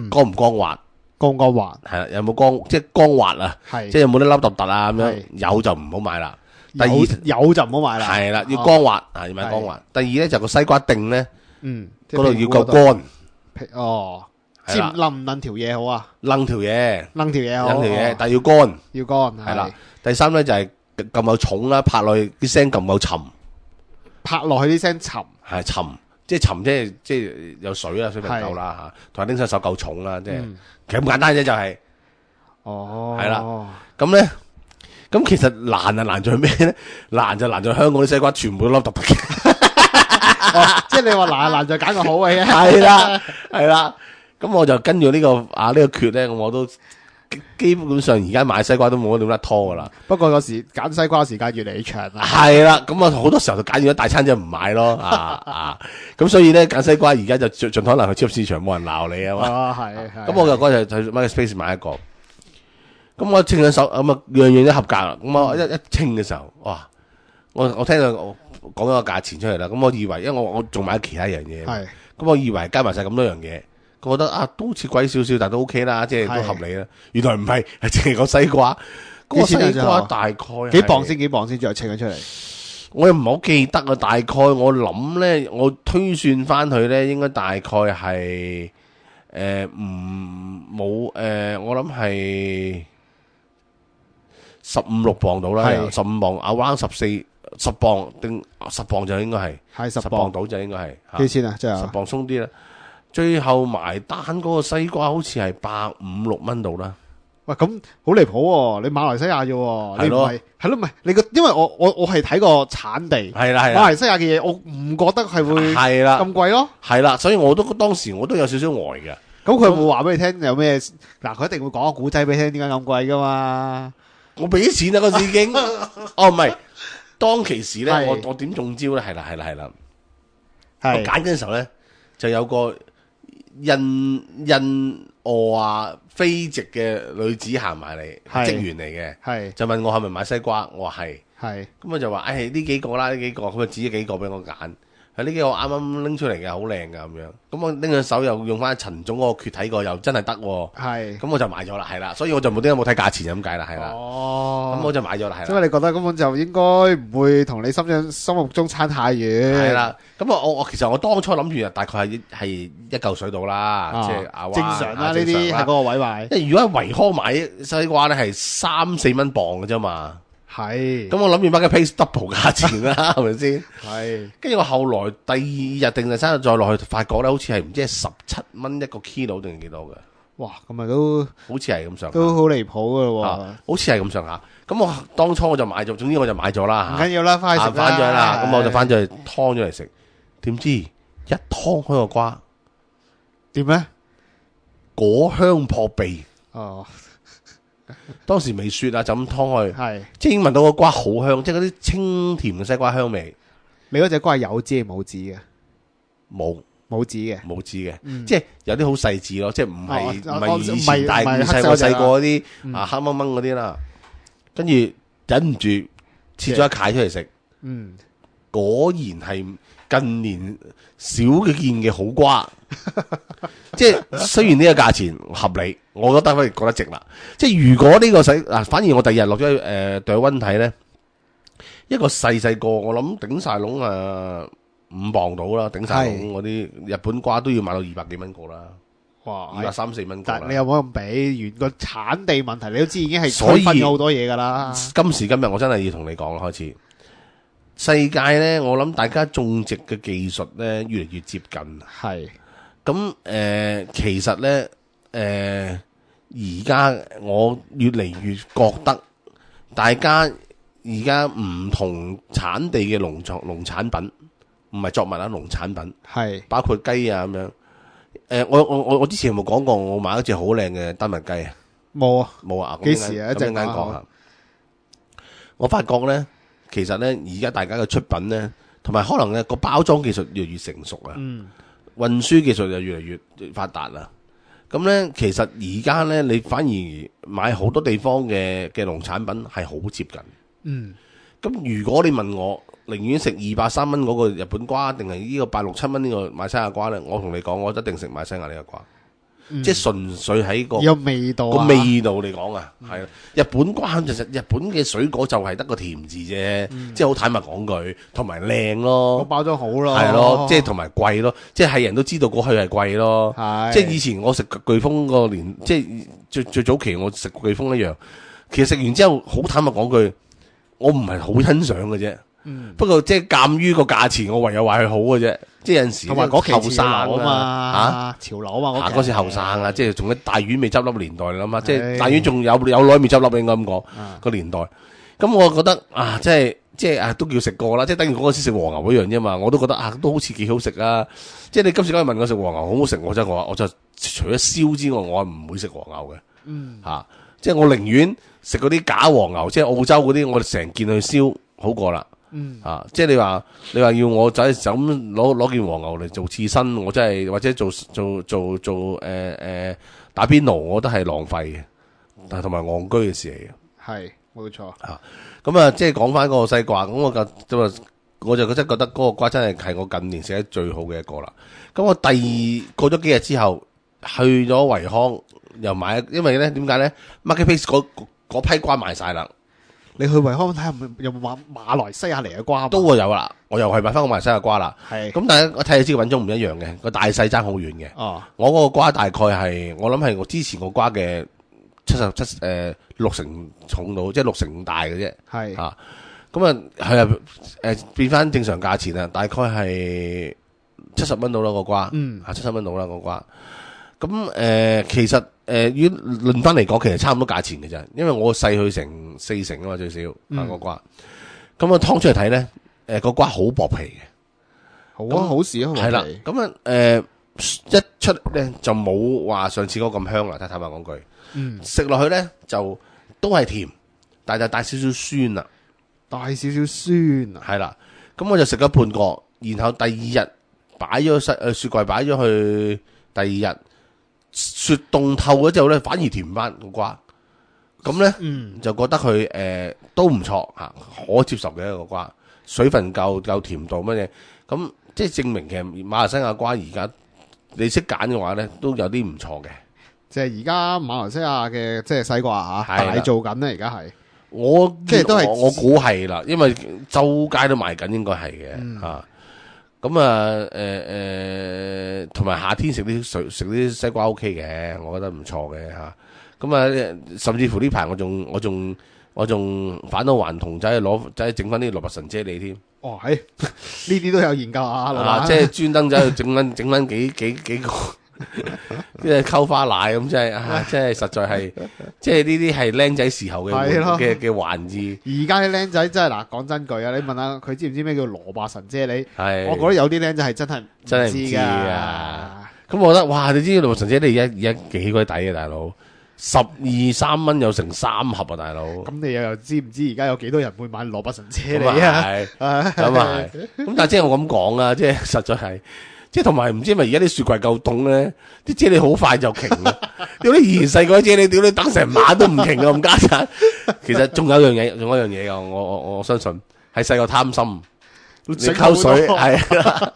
光唔光滑？光滑係啦，有冇光？即係光滑啊！即係有冇啲凹凸凸啊？咁樣有就唔好買啦。第二有就唔好買啦。係啦，要光滑要買光滑。第二咧就個西瓜定咧，嗰度要夠乾。掄唔掄條嘢好啊？掄條嘢好，但係要乾。要乾係啦。第三咧就係咁有重啦，拍落去啲聲咁有沉。拍落去啲聲沉。係沉，即係沉，即係有水啦，水分夠啦嚇，同埋拎上手夠重啦，即係其實咁簡單啫，就係。係啦，咁咧，咁其實難在咩咧？難在香港啲西瓜全部都凹凸凸嘅。即係你話難在揀個好嘅啫。係啦。咁我就跟住呢個缺咧，我都基本上而家買西瓜都冇乜點得拖噶啦。不過有時揀西瓜時間越嚟越長啦。係啦，咁啊好多時候就揀完咗大餐之後唔買咯。咁所以咧揀西瓜而家就盡可能去超級市場，冇人鬧你啊嘛。咁我就嗰日去 Marketplace 買一個，咁我稱咗手，咁啊樣樣都合格啦。咁我一稱嘅時候，哇！我聽到我講咗個價錢出嚟啦。咁我以為，因為我仲買其他樣嘢，咁我以為加埋晒咁多樣嘢。我覺得都好似貴少少，但都 OK 啦，即係都合理啦。原來唔係，係淨係個西瓜。嗰個西瓜大概幾磅先，再稱咗出嚟。我又唔係好記得啊。大概我諗咧，我推算翻佢咧，應該大概係我諗係15、16磅到啦，15磅 around 10磅定10磅就應該係10磅到就應該係。幾錢啊？即係10磅鬆啲啦。最後埋單嗰個西瓜好似係150、6蚊度啦。喂，咁好離譜喎！你馬來西亞啫，你唔係係咯？唔係你個，因為我係睇個產地係啦，馬來西亞嘅嘢，我唔覺得係會係啦咁貴咯。係啦，所以我都當時我都有少少呆嘅。咁佢會話俾你聽有咩？嗱，佢一定會講個古仔俾你聽，點解咁貴噶嘛？我俾錢啦，嗰時已經。哦，唔係，當其時咧，我點中招咧？係啦。我揀嗰陣時候咧，就有個。印非籍嘅女子行埋嚟，係職員嚟嘅，就問我係咪買西瓜，我話係，係，咁我就話，呢幾個啦，呢幾個，咁啊指咗幾個俾我揀。係呢幾個啱啱拎出嚟嘅，好靚㗎咁樣。咁我拎佢手又用翻陳總嗰個缺體個，又真係得喎。係，咁我就買咗啦，係啦。所以我就冇睇價錢咁計啦，係啦。哦，咁我就買咗啦，係啦。因為你覺得根本就應該唔會同你心目中差太遠。係啦。咁我其實我當初諗住大概係一嚿水到啦，即係正常啦，呢啲喺嗰個位買。即係如果喺維康買西瓜咧，係3-4蚊磅嘅啫嘛。係，咁我諗住 marketplace double 價錢啦，係咪先？係。跟住我後來第2日定第3日再落去，發覺咧好似係唔知係17蚊一個 kilo 定係幾多嘅。哇，咁咪都好似係咁上下，都好離譜㗎咯喎。好似係咁上下。咁我當初我就買咗，總之我就買咗啦。唔緊要啦，翻去食翻咗啦。咁我就翻咗去劏咗嚟食。點知一劏開個瓜，點咧？果香撲鼻。哦。當時未雪啊，就咁劏開，係即係已經聞到個瓜好香，即係嗰啲清甜嘅西瓜香味。你嗰隻瓜係有籽冇籽嘅？冇籽嘅，冇籽嘅，即係有啲好細緻咯，即係唔係以前大細個嗰啲黑掹掹嗰啲啦。跟住忍唔住切咗一塊出嚟食，果然係近年少見嘅好瓜。即係雖然呢個價錢合理，我覺得值啦。即係如果呢個反而我第二日落咗去對溫睇咧，一個細個，我諗頂晒籠5磅到啦，頂晒籠嗰啲日本瓜都要買到200幾蚊個啦。哇，230-4蚊個啦。但你有冇咁比？原個產地問題，你都知已經係區分咗好多嘢噶啦。今時今日我真係要同你講啦，開始世界咧，我諗大家種植嘅技術咧越嚟越接近。係。咁其實咧而家我越嚟越覺得大家而家唔同產地嘅農產品，唔係作物啦，農產品係包括雞啊咁樣。我之前有冇講過我買一隻好靚嘅丹麥雞啊？冇啊，幾時啊？一陣間講下。我發覺咧，其實咧而家大家嘅出品咧，同埋可能咧個包裝技術越嚟越成熟啊。運輸技術就越嚟越發達啦，咁咧其實而家咧你反而買好多地方嘅農產品係好接近，咁如果你問我寧願食230蚊嗰個日本瓜，定係呢個8-6-7蚊呢個馬西亞瓜咧，我同你講，我一定食馬西亞呢個瓜。即係純粹喺個味道嚟講啊，係日本瓜其實日本嘅水果就係得個甜字啫，即係好坦白講句，同埋靚咯，個包裝好咯，係咯，即係同埋貴咯，即係人都知道嗰去係貴咯，即係以前我食巨峰個年，即係最早期我食巨峰一樣，其實食完之後好坦白講句，我唔係好欣賞嘅啫。不過即係鑒於個價錢，我唯有話佢好嘅啫。即係有陣時同埋嗰期潮流啊嘛，潮流啊嘛，嗰時後生啊，即係仲喺大丸未執笠年代啦嘛，即係大丸仲有耐未執笠應該咁講個年代。咁我覺得即係都叫食過啦，即係等於嗰陣時食和牛一樣啫嘛。我都覺得都好似幾好食啊。即係你今時今日問我食和牛好唔好食，我就除咗燒之外，我係唔會食和牛嘅。即係我寧願食嗰啲假和牛，即係澳洲嗰啲，我哋成件去燒好過啦。即係你話要我就咁攞件和牛嚟做刺身，我真係或者做打邊爐，我覺得係浪費嘅，但係同埋戇居嘅事嚟嘅。係冇錯。咁即係講翻嗰個西瓜，咁我就真係覺得嗰個瓜真係我近年食得最好嘅一個啦。咁我過咗幾日之後去咗維康又買，因為咧點解咧 ？Marketplace 嗰批瓜賣晒啦。你去維康睇下有冇馬來西亞嚟嘅瓜？都會有啦，我又係買翻個馬來西亞瓜啦。係咁，但係我睇你知個品種唔一樣嘅，個大細爭好遠嘅。哦，我嗰個瓜大概係我諗係我之前個瓜嘅6成重度，即係6成大嘅啫。係啊，咁係變翻正常價錢啦，大概係70蚊到啦個瓜。70蚊到啦個瓜。咁其實如果論翻嚟講，其實差唔多價錢嘅啫，因為我細去成4成啊嘛最少個瓜。咁我劏出嚟睇咧，個瓜好薄皮嘅，好事啊，係啦。咁一出咧就冇話上次嗰個咁香啦，坦白講句。食落去咧就都係甜，但係就帶少少酸啦，帶少少酸啊。係啦，咁我就食咗半個，然後第二日擺咗雪櫃擺咗去第二日。雪凍透咗之後咧，反而甜翻個瓜。咁咧就覺得佢都唔錯嚇，可接受嘅一個瓜，水分夠甜度乜嘢，咁即係證明其實馬來西亞瓜而家你識揀嘅話咧，都有啲唔錯嘅。即係而家馬來西亞嘅即係西瓜嚇大做緊咧，而家係即係都係我估係啦，因為周街都賣緊，應該係嘅嚇。咁同埋夏天食啲西瓜 OK 嘅，我覺得唔錯嘅嚇。咁甚至乎呢排我仲返到還童仔去整翻啲蘿蔔神啫喱添。哦，係呢啲都有研究啊，即係專登走去整翻幾個，即係溝花奶咁，即係實在係，即係呢啲係僆仔時候嘅玩意。而家啲僆仔真係嗱，講真句啊，你問下佢知唔知咩叫蘿蔔神啫喱？係，我覺得有啲僆仔係真係唔知噶。咁我覺得哇，你知蘿蔔神啫喱而家幾鬼抵啊，大佬，12-13蚊有成3盒啊，大佬。咁你又知唔知而家有幾多人會買蘿蔔神啫喱啊？咁啊係，咁但係即係我咁講啊，即係實在係。即係同埋唔知係咪而家啲雪櫃夠凍咧，啲啫喱好快就瓊啦。屌你以前細個啲啫喱，屌你等成晚都唔瓊啊，咁家產。其實仲有一樣嘢噶，我相信係細個貪心，你溝水係。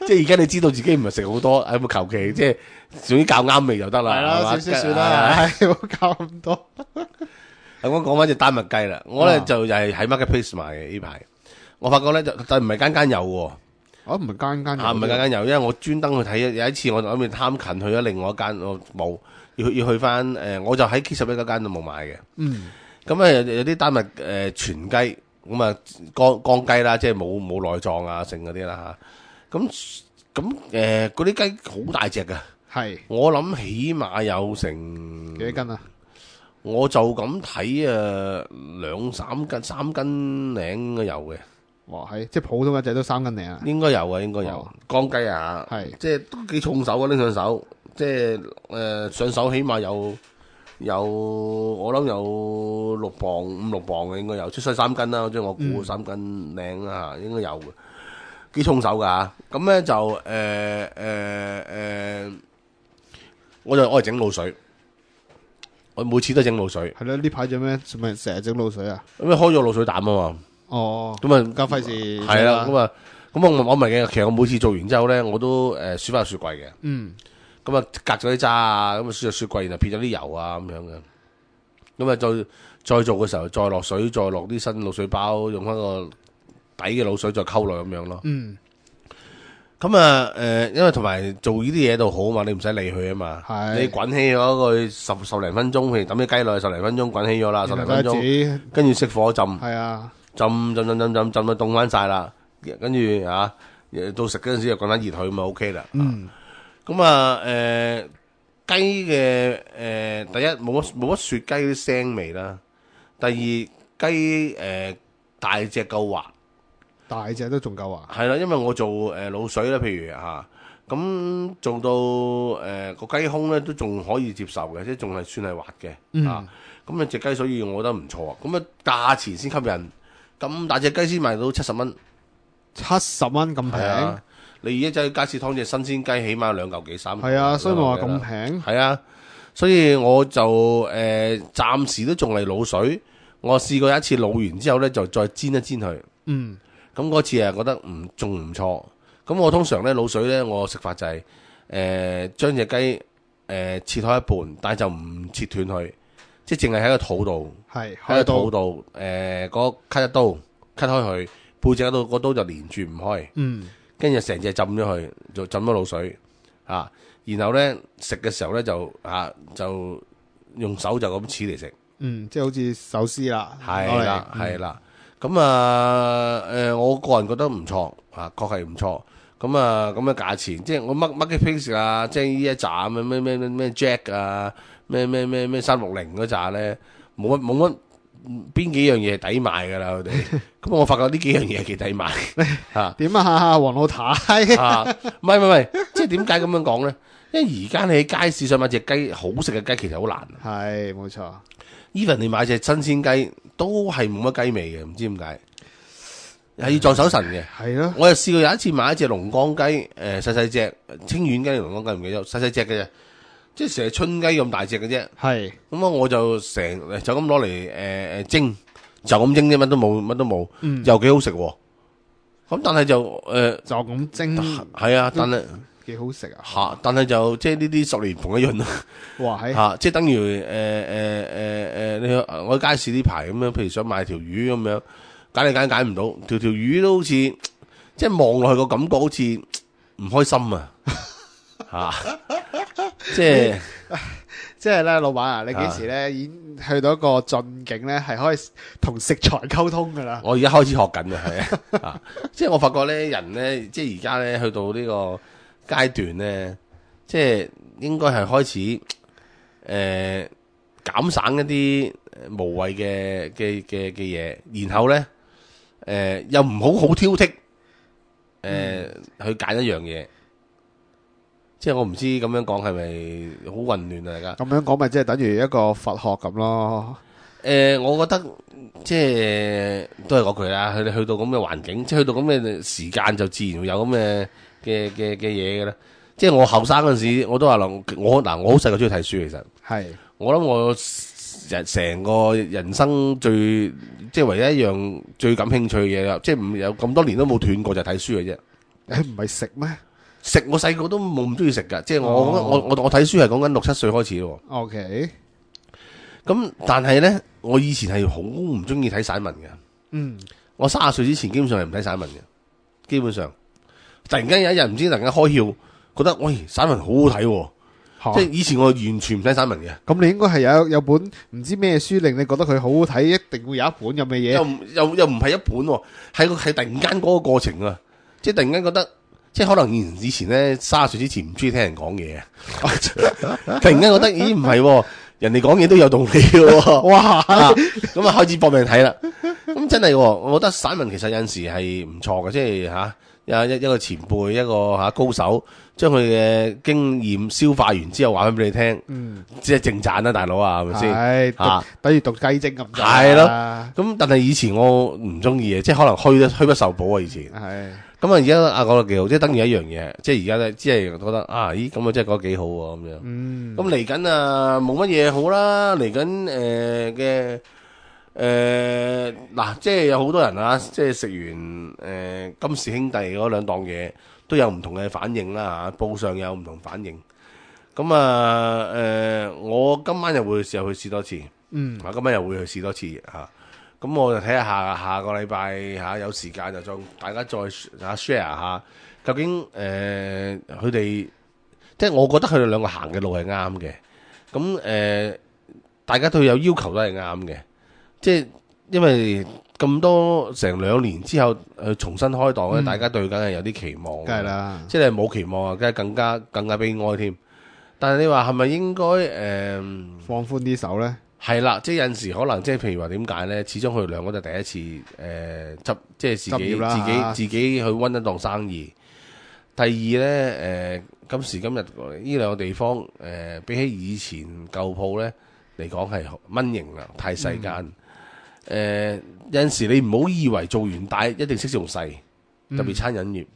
即係而家你知道自己唔係食好多，係咪求其即係總之較啱味就得啦。係啦，少少算啦，係唔好較咁多。咁我講翻隻丹麥雞啦，我咧就又係喺 Marketplace 買嘅呢排。我發覺咧但唔係間間有喎。唔係間間唔係間間有，因為我專登去睇，有一次我諗住貪近去咗另外一間，我冇要去翻我就喺 K11嗰間都冇買嘅。咁有啲丹麥全雞，咁啊乾雞啦，即係冇內臟啊剩嗰啲啦嚇。咁嗰啲雞好大隻㗎，係我諗起碼有成幾斤啊？我就咁睇2-3斤零應該有嘅。哇，係即係普通一隻都3斤零啊？應該有啊，應該有乾雞啊，係即係都幾重手啊，拎上手，即係上手起碼有我諗有5-6磅嘅應該有，即係3斤啦，即係我估3斤零啊，應該有嘅，幾重手噶。咁咧就我係整滷水，我每次都整滷水。係咯，呢排做咩？做咩成日整滷水啊？咁開咗滷水膽啊嘛。哦，咁啊，交費事係啦，咁我唔係嘅，其實我每次做完之後咧，我都輸翻雪櫃嘅。咁啊，隔咗啲渣啊，咁啊輸入雪櫃，然後撇咗啲油啊，咁樣嘅。咁啊，再做嘅時候，再落水，再落啲新滷水包，用翻個底嘅滷水再溝落咁樣咯。咁啊，因為同埋做呢啲嘢度好嘛，你唔使理佢啊嘛。你滾起咗佢十零分鐘，譬如抌啲雞落去10零分鐘，滾起咗啦，10零分鐘，跟住熄火浸。係啊。浸到凍翻晒啦，跟住到食嗰陣時就講翻熱佢咪 OK 啦。咁雞嘅第一冇乜雪雞啲腥味啦，第二雞大隻夠滑，大隻都仲夠滑。係啦，因為我做滷水咧，譬如咁做到個雞胸咧都仲可以接受嘅，即係仲係算係滑嘅。咁隻雞所以我覺得唔錯啊。咁價錢先吸引。咁大隻雞先賣到70蚊，70蚊咁平？你而家走去街市劏隻新鮮雞，起碼2嚿幾3。係啊，所以我話咁平。係啊，所以我就暫時都仲係滷水。我試過一次滷完之後咧，就再煎一煎佢。咁嗰次覺得仲唔錯。咁我通常咧滷水咧，我食法就係將隻雞切開一半，但係就唔切斷佢。即係淨係喺個肚度，喺個肚度，嗰 cut 一刀 cut 開佢，背脊嗰度個刀就連住唔開，跟住成隻浸咗佢，就浸咗滷水，然後咧食嘅時候咧就用手就咁切嚟食，即係好似手撕啦，係啦，咁我個人覺得唔錯，確係唔錯，咁嘅價錢，即係我Marketplace啊，即係呢一紮咩 Jack 啊。咩360嗰扎咧，冇乜邊幾樣嘢係抵買噶啦佢哋，咁我發覺呢幾樣嘢係幾抵買嚇。點啊，黃老太？唔係，即係點解咁樣講咧？因為而家你喺街市上買隻雞好食嘅雞其實好難。係冇錯 ，even 你買隻新鮮雞都係冇乜雞味嘅，唔知點解，係要撞手神嘅。係咯，我又試過有一次買一隻龍江雞，細細隻清遠雞定龍江雞唔記得，細細隻嘅啫。即係成隻春雞咁大隻嘅啫。係咁啊，我就就咁攞嚟蒸，就咁蒸啫，乜都冇，又幾好食喎。咁但係就就咁蒸，係啊，但係幾好食啊。嚇，但係就即係呢啲十年同一樣咯。哇，係嚇，即係等於你我喺街市呢排咁樣，譬如想買條魚咁樣，揀唔到，條魚都好似即係望落去個感覺好似唔開心啊！嚇，即係咧，老闆啊，你幾時咧已經去到一個盡境咧，係可以同食材溝通噶啦？我而家開始學緊嘅，係啊，即係我發覺咧，人咧，即係而家咧去到呢個階段咧，即係應該係開始減省一啲無謂嘅嘢，然後咧又唔好挑剔去揀一樣嘢。即係我唔知咁樣講係咪好混亂啊？大家咁樣講咪即係等於一個佛學咁咯。我覺得即係都係嗰句啦。佢哋去到咁嘅環境，即係去到咁嘅時間，就自然會有咁嘅嘢嘅啦。即係我後生嗰陣時，我都話我好細個中意睇書，其實係我諗我成個人生即係唯一一樣最感興趣嘅嘢，即係唔有咁多年都冇斷過，就係睇書嘅啫。唔係食咩？食我細個都冇咁中意食噶，即係我睇書係講緊6、7歲開始咯。OK，咁但係咧，我以前係好唔中意睇散文嘅。我30歲之前基本上係唔睇散文嘅，基本上突然間有一日唔知突然間開竅，覺得喂散文好好睇，即係以前我完全唔睇散文嘅。咁你應該係有本唔知咩書令你覺得佢好好睇，一定會有一本咁嘅嘢。又唔係一本，係突然間嗰個過程啊！即係突然間覺得。即係可能以前咧30歲之前唔中意聽人講嘢，突然間覺得咦唔係，人哋講嘢都有道理嘅，哇！咁啊開始搏命睇啦。咁真係，我覺得散文其實有陣時係唔錯嘅，即係吓一個前輩一個高手，將佢嘅經驗消化完之後話翻俾你聽，即係正賺啦，大佬啊，係咪先？係等於讀雞精咁。係咯。咁但係以前我唔中意嘅，即係可能虛不受補啊，以前。係。咁啊，而家講得幾好，即係等於一樣嘢，即係而家咧，即係覺得咦，咁啊，真係覺得幾好喎，咁樣。咁嚟緊啊，冇乜嘢好啦。嚟緊嗱，即係有好多人啊，即係食完金氏兄弟嗰2檔嘢，都有唔同嘅反應啦嚇，報上有唔同反應。咁啊我今晚又會試去試多次。今晚又會去試多次嚇。咁我就睇下下個禮拜有時間就大家再share 下，究竟佢哋即係我覺得佢哋兩個行嘅路係啱嘅。咁大家對佢有要求都係啱嘅。即係因為咁多成2年之後重新開檔咧，大家對佢梗係有啲期望。梗係啦，即係冇期望啊，梗係更加悲哀添。但係你話係咪應該放寬啲手咧？係啦，即係有陣時可能即係譬如話點解咧？始終佢哋兩個就第一次即係自己去溫一檔生意。第二咧今時今日呢2個地方比起以前舊鋪咧嚟講係蚊型啦，太細間。有陣時你唔好以為做完大一定識做細，特別餐飲業，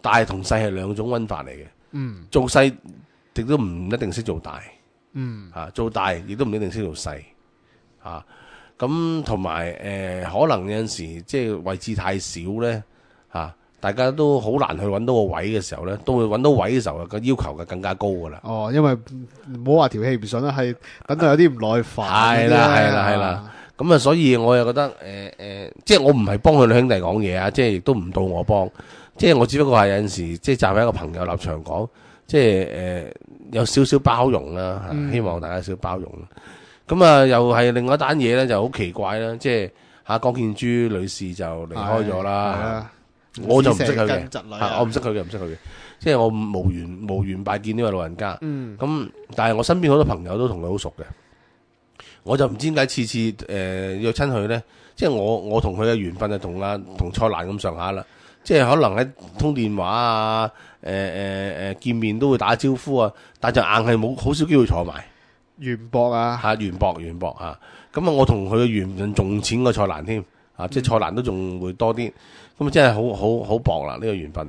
大同細係2種溫法嚟嘅。做細亦都唔一定識做大。做大亦都唔一定識做細，咁同埋可能有陣時即係位置太少咧，大家都好難去揾到個位嘅時候咧，都會揾到位嘅時候個要求就更加高噶啦。因為唔好話條氣唔順啦，係等到有啲唔耐煩。係啦，咁啊，所以我又覺得即係我唔係幫佢2兄弟講嘢啊，即係亦都唔到我幫，即係我只不過係有陣時即係站喺一個朋友立場講，即係有少少包容啦，希望大家少包容。咁啊，又係另外一單嘢咧，就好奇怪啦，即係江建珠女士就離開咗啦。我就唔識佢嘅，我唔識佢嘅，即係我無緣拜見呢位老人家。咁但係我身邊好多朋友都同佢好熟嘅，我就唔知點解次次約親佢咧，即係我同佢嘅緣分就同蔡瀾咁上下啦。即係可能喺通電話啊，見面都會打招呼啊，但就硬係好少機會坐埋。袁博啊，袁博嚇。咁啊，我同佢嘅緣分仲淺過蔡瀾添，即係蔡瀾都仲會多啲。咁啊，真係好薄啦呢個緣分。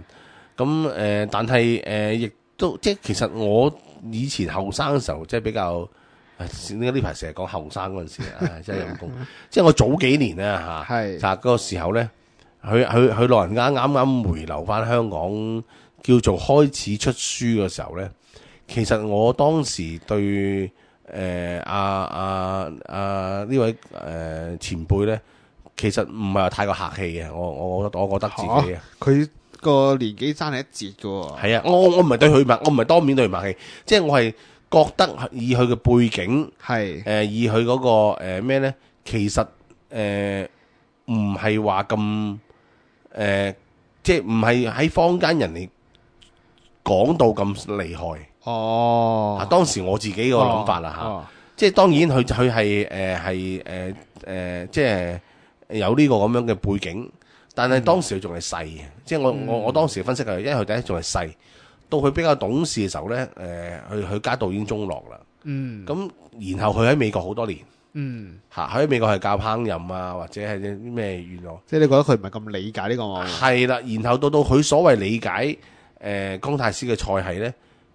咁但係亦都即係其實我以前後生嘅時候，即係比較點解呢排成日講後生嗰陣時真係陰功。即係我早幾年咧就嗰個時候咧，佢老人家啱啱回流翻香港，叫做開始出書嘅時候咧，其實我當時對呢位前輩咧，其實唔係話太過客氣嘅。我覺得自己佢個年紀爭你一截㗎喎。係啊，我唔係對佢我唔係當面對佢客氣，即係我係覺得以佢嘅背景以佢嗰個咩咧，其實唔係話咁即係唔係喺坊間人哋講到咁厲害。當時我自己個諗法啦即係當然佢係即係有呢個咁樣嘅背景，但係當時佢仲係細嘅，即係我當時分析係，因為佢第一仲係細，到佢比較懂事嘅時候咧，佢家道已經中落啦。咁然後佢喺美國好多年。喺美國係教烹飪啊，或者係啲咩娛樂。即係你覺得佢唔係咁理解呢個？係啦，然後到佢所謂理解江太師嘅菜系咧，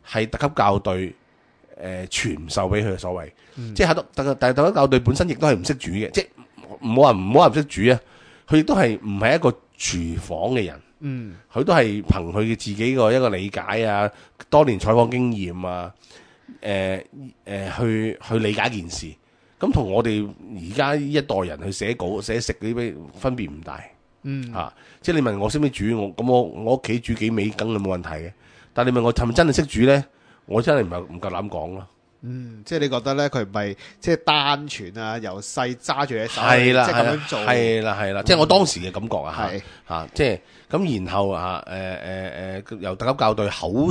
係特級教隊傳授俾佢嘅所謂。即係但係特級教隊本身亦都係唔識煮嘅，即係唔好話唔識煮啊。佢亦都係唔係一個廚房嘅人。佢都係憑佢嘅自己個一個理解啊，多年採訪經驗啊，去理解件事。咁同我哋而家呢一代人去寫稿寫食嗰啲分別唔大。即係你問我識唔識煮，我屋企煮幾味梗係冇問題嘅。但係你問我係咪真係識煮咧，我真係唔夠膽講咯。即係你覺得咧，佢唔係即係單傳啊，由細揸住隻手，即係咁樣做。係啦，即係我當時嘅感覺即係咁，然後由特級教隊口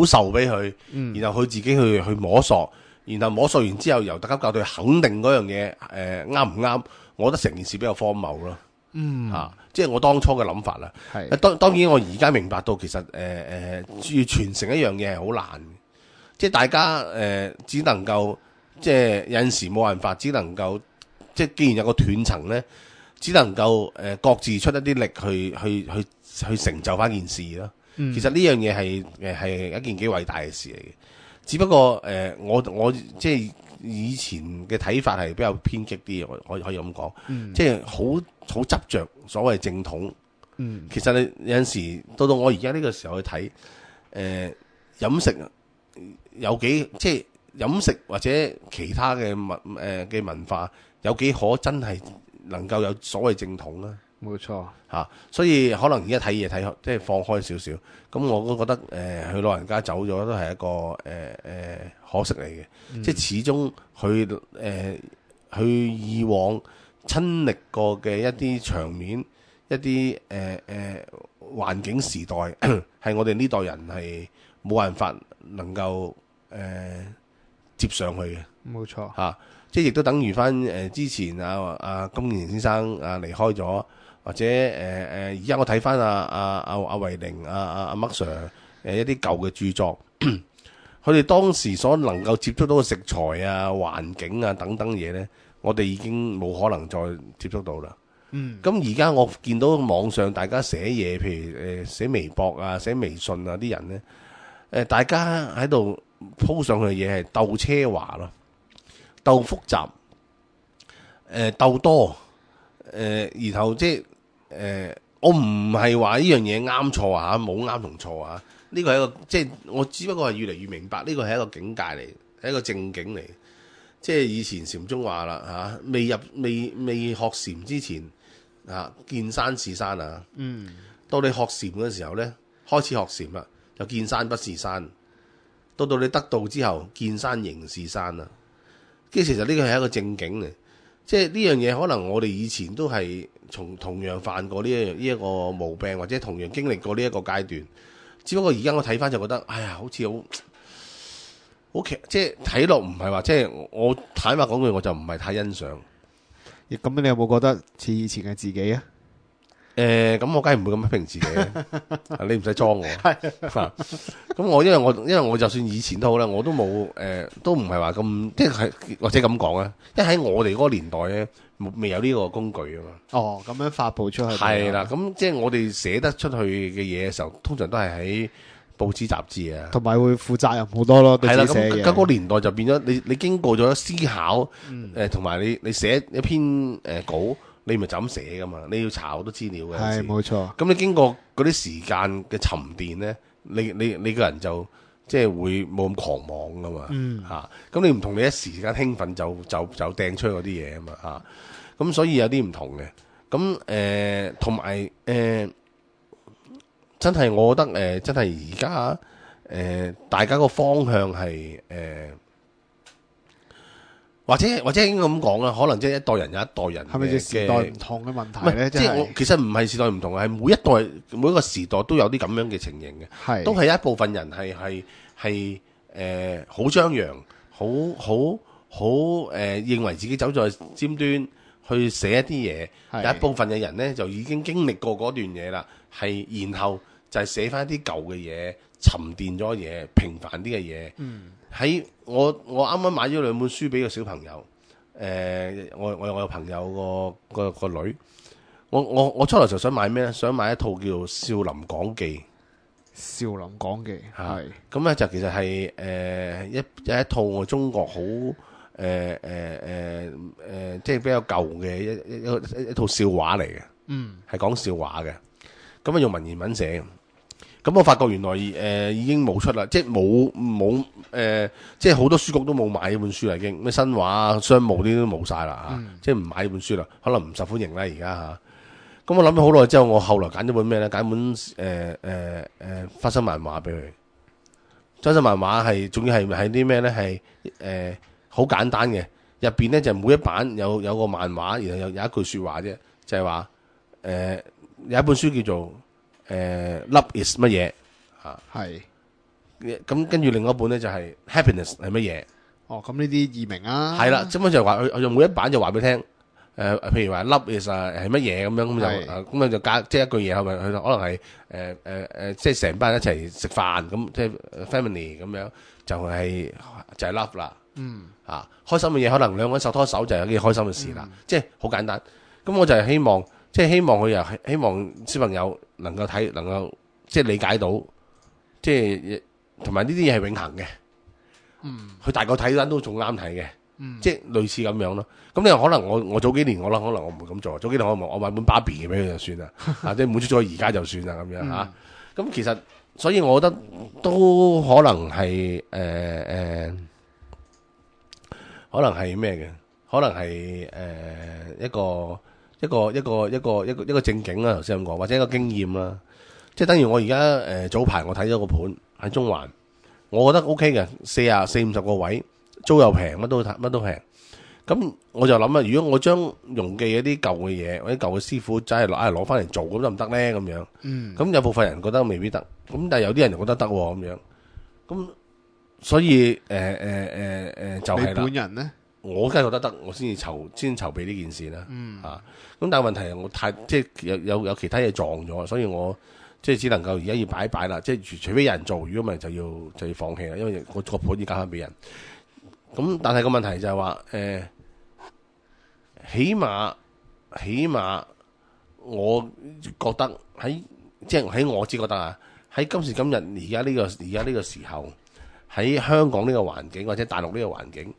授俾佢，然後佢自己去摸索，然後摸索完之後，由特級教隊肯定嗰樣嘢啱唔啱，我覺得成件事比較荒謬咯。即係我當初嘅諗法啦。當然我而家明白到其實要傳承一樣嘢係好難。即係大家只能夠即係有陣時冇辦法，只能夠即係既然有個斷層咧，只能夠各自出一啲力去成就翻件事咯。其實呢樣嘢係一件幾偉大嘅事嚟嘅。只不過我即係以前嘅睇法係比較偏激啲，我可以咁講。即係好執着所謂正統。其實你有陣時到我而家呢個時候去睇飲食。有幾即係飲食或者其他嘅文化有幾可真係能夠有所謂正統啊？冇錯所以可能而家睇嘢睇即係放開少少，咁我都覺得佢老人家走咗都係一個可惜嚟嘅。即係始終佢以往親歷過嘅一啲場面、一啲環境時代，係我哋呢代人係冇辦法能夠接上去嘅。冇錯即係亦都等於翻之前金健先生離開咗，或者而家我睇翻阿維寧阿麥 Sir 一啲舊嘅著作，佢哋當時所能夠接觸到嘅食材啊、環境啊等等嘢咧，我哋已經冇可能再接觸到啦。咁而家我見到網上大家寫嘢，譬如寫微博啊、寫微信啊啲人咧，大家喺度鋪上去嘅嘢係鬥奢華咯，鬥複雜，鬥多，然後即係我唔係話呢樣嘢啱錯啊，冇啱同錯啊，呢個係一個即係我只不過係越嚟越明白，呢個係一個境界嚟，係一個正經嚟。即係以前禪宗話啦未學禪之前見山是山啊。到你學禪嘅時候咧，開始學禪啦，就見山不是山。到你得道之後，見山仍是山啊。其實呢個係一個正經嚟，即係呢樣嘢可能我哋以前都係同樣犯過呢一個毛病，或者同樣經歷過呢一個階段。只不過而家我睇翻就覺得，哎呀，好似好奇，即係睇落唔係話，即係我坦白講句，我就唔係太欣賞。咁你有冇覺得似以前嘅自己啊？咁我梗係唔會咁批評自己，你唔使裝我。咁我因為我就算以前都好啦，我都冇都唔係話咁，即係或者咁講啊。因為喺我哋嗰個年代咧，未有呢個工具啊嘛。咁樣發布出去。係啦，咁即係我哋寫得出去嘅嘢嘅時候，通常都係喺報紙雜誌啊，同埋會負責任好多咯。對係啦，自己寫嘢咁嗰個年代就變咗你經過咗思考，同埋你寫一篇稿，你咪就咁寫噶嘛，你要查好多資料嘅。係冇錯。咁你經過嗰啲時間嘅沉澱咧，你個人就即係會冇咁狂妄噶嘛。咁你唔同你一時間興奮就掟出嗰啲嘢啊嘛。咁所以有啲唔同嘅。咁同埋真係我覺得真係而家大家個方向係或者應該咁講啦，可能即係一代人有一代人係咪即係時代唔同嘅問題咧？即係我其實唔係時代唔同，係每一個時代都有啲咁樣嘅情形嘅，都係一部分人係好張揚，好認為自己走在尖端去寫一啲嘢，有一部分嘅人咧就已經經歷過嗰段嘢啦，係然後就係寫翻一啲舊嘅嘢，沉澱咗嘢，平凡啲嘅嘢。喺我啱啱買咗兩本書俾個小朋友，我有個朋友個女，我初頭就想買咩咧？想買一套叫做《少林講記》。少林講記係咁咧就其實係一套中國好即係比較舊嘅一套笑話嚟嘅，係講笑話嘅，咁啊用文言文寫。咁我發覺原來已經冇出啦，即係冇即係好多書局都冇買呢本書啦，已經咩新華啊、商務啲都冇晒啦，即係唔買呢本書啦，可能唔受歡迎啦而家嚇。咁我諗咗好耐之後，我後來揀咗本咩咧？揀本花生漫畫俾佢。花生漫畫係仲要係啲咩咧？係好簡單嘅，入邊咧就每一版有個漫畫，然後有一句説話啫，就係話有一本書叫做Love is 乜嘢啊？係。咁跟住另外一本咧就係 Happiness 係乜嘢？哦，咁呢啲易明啊。係啦，根本就係話佢用每一版就話俾你聽。譬如話 Love is 係乜嘢咁樣，咁就加即係一句嘢，係咪佢可能係即係成班人一齊食飯咁，即係 family 咁樣，就係 love 啦。開心嘅嘢可能兩個人手拖手就係一件開心嘅事啦，即係好簡單。咁我就係希望佢又希望小朋友能夠睇，能夠即係理解到，即係同埋呢啲嘢係永恆嘅。佢大個睇翻都仲啱睇嘅。即係類似咁樣咯，咁你可能我早幾年可能我唔會咁做，早幾年我買本芭比嘅俾佢就算啦，即係滿足咗而家就算啦咁樣嚇。咁其實所以我覺得都可能係可能係咩嘅？可能係一個正經啦，頭先咁講，或者一個經驗啦。即係等於我而家早排我睇咗個盤喺中環，我覺得 OK 嘅，40-50個位。租又平，乜都平。咁我就諗啦，如果我將容記一啲舊嘅嘢，或者舊嘅師傅真係攞翻嚟做，咁得唔得咧？咁樣，咁有部分人覺得未必得，咁但係有啲人就覺得得喎，咁樣。咁所以就係啦。你本人咧，我梗係覺得得，我先籌備呢件事啦。咁但係問題係我即係有其他嘢撞咗，所以我即係只能夠而家要擺一擺啦。即係除非有人做，如果唔係就要放棄啦，因為個盤要交翻俾人。咁但係個問題就係話起碼我覺得即係喺我只覺得啊，喺今時今日而家呢個時候，喺香港呢個環境或者大陸呢個環境，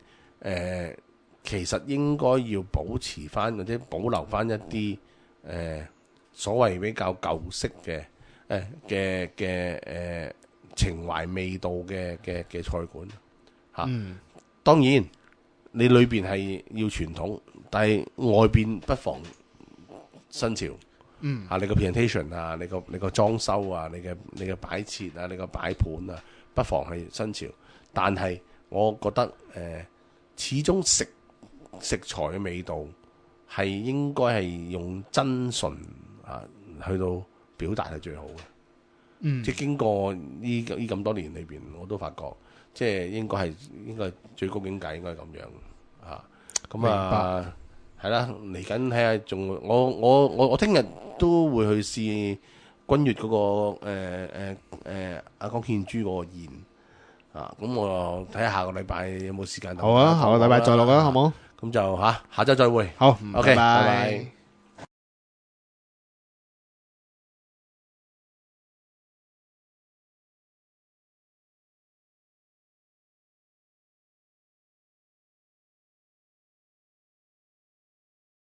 其實應該要保持翻或者保留翻一啲所謂比較舊式嘅情懷味道嘅菜館嚇。當然，你裏邊係要傳統，但係外邊不妨新潮。你個 presentation 啊，你個裝修啊，你嘅擺設啊，你個擺盤啊，不妨係新潮。但係我覺得始終食材嘅味道係應該係用真純去到表達係最好嘅。即係經過呢咁多年裏邊，我都發覺。即係應該係最高境界，應該係咁樣嚇。咁啊，係啦，嚟緊睇下仲我聽日都會去試君悅嗰個阿江獻珠嗰個宴啊。咁我睇下下個禮拜有冇時間。好啊，下個禮拜再錄啦，好冇？咁就下週再會。好，OK，拜拜拜。